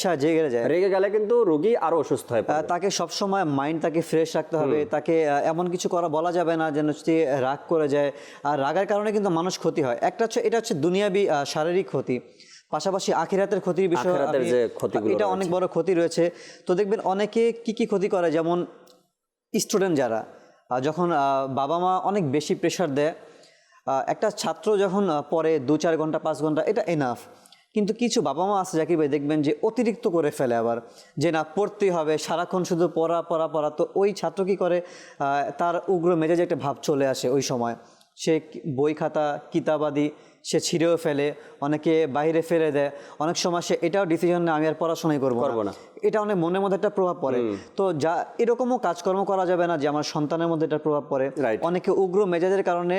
রেগে গেলে কিন্তু রোগী আরো অসুস্থ হয়। তাকে সবসময় মাইন্ড তাকে ফ্রেশ রাখতে হবে, তাকে এমন কিছু বলা যাবে না যেন সে রাগ করে যায়। আর রাগের কারণে কিন্তু মানুষ ক্ষতি হয়। এটা হচ্ছে দুনিয়াবি শারীরিক ক্ষতি, পাশাপাশি আখিরাতের ক্ষতির বিষয়, এটা অনেক বড় ক্ষতি রয়েছে। তো দেখবেন অনেকে কি ক্ষতি করে, যেমন স্টুডেন্ট যারা, যখন বাবা মা অনেক বেশি প্রেশার দেয়, একটা ছাত্র যখন পড়ে 2-4 ঘন্টা 5 ঘন্টা এটা এনাফ, কিন্তু কিছু বাবা মা আছে জাকির ভাই দেখবেন যে অতিরিক্ত করে ফেলে, আবার যে না পড়তেই হবে, সারাক্ষণ শুধু পড়া। তো ওই ছাত্র কি করে, তার উগ্র মেজাজে একটা ভাব চলে আসে, ওই সময় সে বই খাতা কিতাবাদি সে ছিঁড়েও ফেলে, অনেকে বাইরে ফেলে দেয়, অনেক সময় সে এটাও ডিসিশন নেয় আমি আর পড়াশোনাই করবো না। এটা অনেক মনের মধ্যে একটা প্রভাব পড়ে। তো যা এরকমও কাজকর্ম করা যাবে না যে আমার সন্তানের মধ্যে এটা প্রভাব পড়ে। অনেকে উগ্র মেজাজের কারণে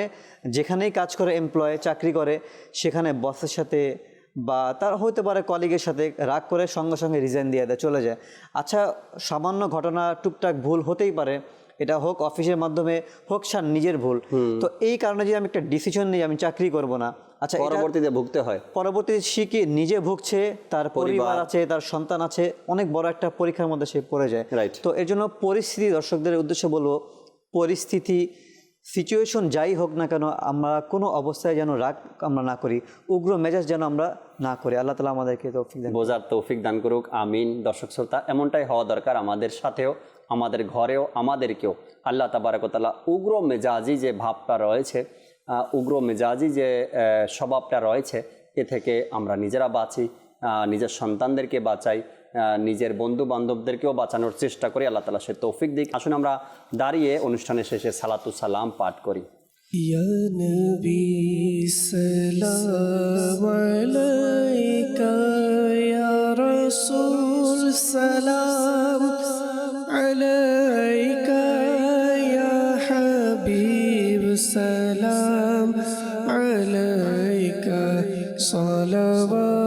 যেখানেই কাজ করে, এমপ্লয় চাকরি করে, সেখানে বসের সাথে বা তার হতে পারে কলিগের সাথে রাগ করে সঙ্গে সঙ্গে রিজাইন দিয়ে দেয়, চলে যায়। আচ্ছা, সামান্য ঘটনা, টুকটাক ভুল হতেই পারে, এটা হোক অফিসের মাধ্যমে, হোক নিজের ভুল। তো এই কারণে যে আমি একটা ডিসিশন নিই আমি চাকরি করব না, আচ্ছা পরবর্তীতে ভুগতে হয়, পরবর্তীতে শিখে নিজে ভুগছে, তার পরিবার আছে, তার সন্তান আছে, অনেক বড় একটা পরীক্ষার মধ্যে সে পড়ে যায়। তো এর জন্য পরিস্থিতি, দর্শকদের উদ্দেশ্যে বলবো, পরিস্থিতি সিচুয়েশন যাই হোক না কেন, আমরা কোনো অবস্থায় যেন রাগ আমরা না করি, উগ্র মেজাজ যেন আমরা না করি। আল্লাহ তাআলা আমাদেরকে বোঝার তৌফিক দান করুক, আমিন। দর্শক শ্রোতা, এমনটাই হওয়া দরকার আমাদের সাথেও, আমাদের ঘরেও, আমাদেরকেও আল্লাহ তাবারক ওয়া তাআলা উগ্র মেজাজি যে ভাবটা রয়েছে, উগ্র মেজাজি যে স্বভাবটা রয়েছে, এ থেকে আমরা নিজেরা বাঁচি, নিজের সন্তানদেরকে বাঁচাই, নিজের বন্ধু বান্ধবদেরকেও বাঁচানোর চেষ্টা করি। আল্লাহ তাআলা সে তৌফিক দিক। আসুন আমরা দাঁড়িয়ে অনুষ্ঠানের শেষে সালাতু সালাম পাঠ করি। ইয়া নবী সালাম আলাইকা, ইয়া রাসূল সালাম আলাইকা, ইয়া হাবিব সালাম আলাইকা, সালাওয়াতুল্লাহ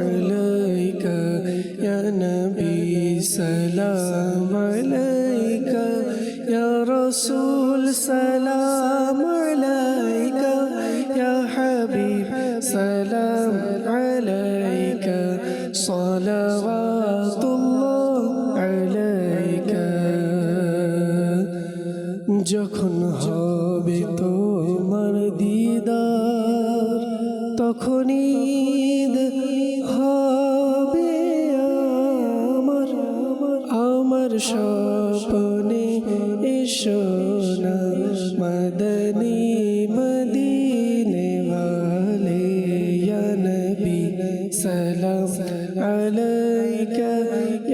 আলাইকা ইয়া নবী रसूल सलाम अलैका या हबीब सलाम अलैका सलावातुल्लाह अलैका যখন হবে তোমার দিদার তখনই ঈদ হবে আমার আমার স্বপ্নে এসো না মদনী মদিনে वाले या नबी सलाम अलैका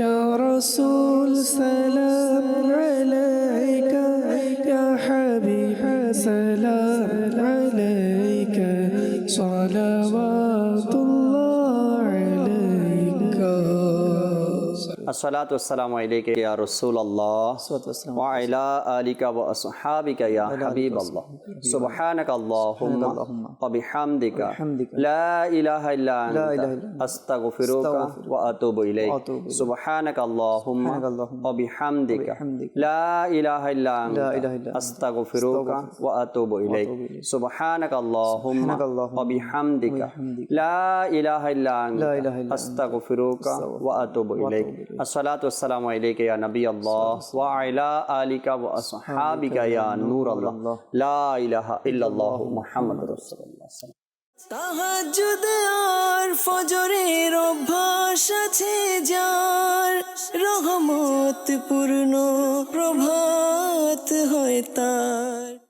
या रसूल सलाम अलैका या हबीब सलाम अलैका सलावातुल्लाह अलैका अस्सलातु वस्सलामु अलैका या रसूलल्लाह व अला आलिका व अस्हाबिका या हबीबल्लाह सुब्हानक अल्लाहुम्मा व बिहम्दिका ला इलाहा इल्ला अंता अस्तगफिरुका व अतूबु इलैक सुब्हानक अल्लाहुम्मा व बिहम्दिका ला इलाहा इल्ला अंता अस्तगफिरुका व अतूबु इलैक सुब्हानक अल्लाहुम्मा व बिहम्दिका ला इलाहा इल्ला अंता अस्तगफिरुका व अतूबु इलैक अस्सलातु वस्सलामु अलैका या नबी अल्लाह व अला आलिका व अस्हाबिका या नूर अल्लाह ला इलाहा इल्लल्लाह मुहम्मदुर रासूलुल्लाह। তাহাজ্জুদ আর ফজরের অভ্যাস আছে যার, রহমত পূর্ণ প্রভাত হয় তার।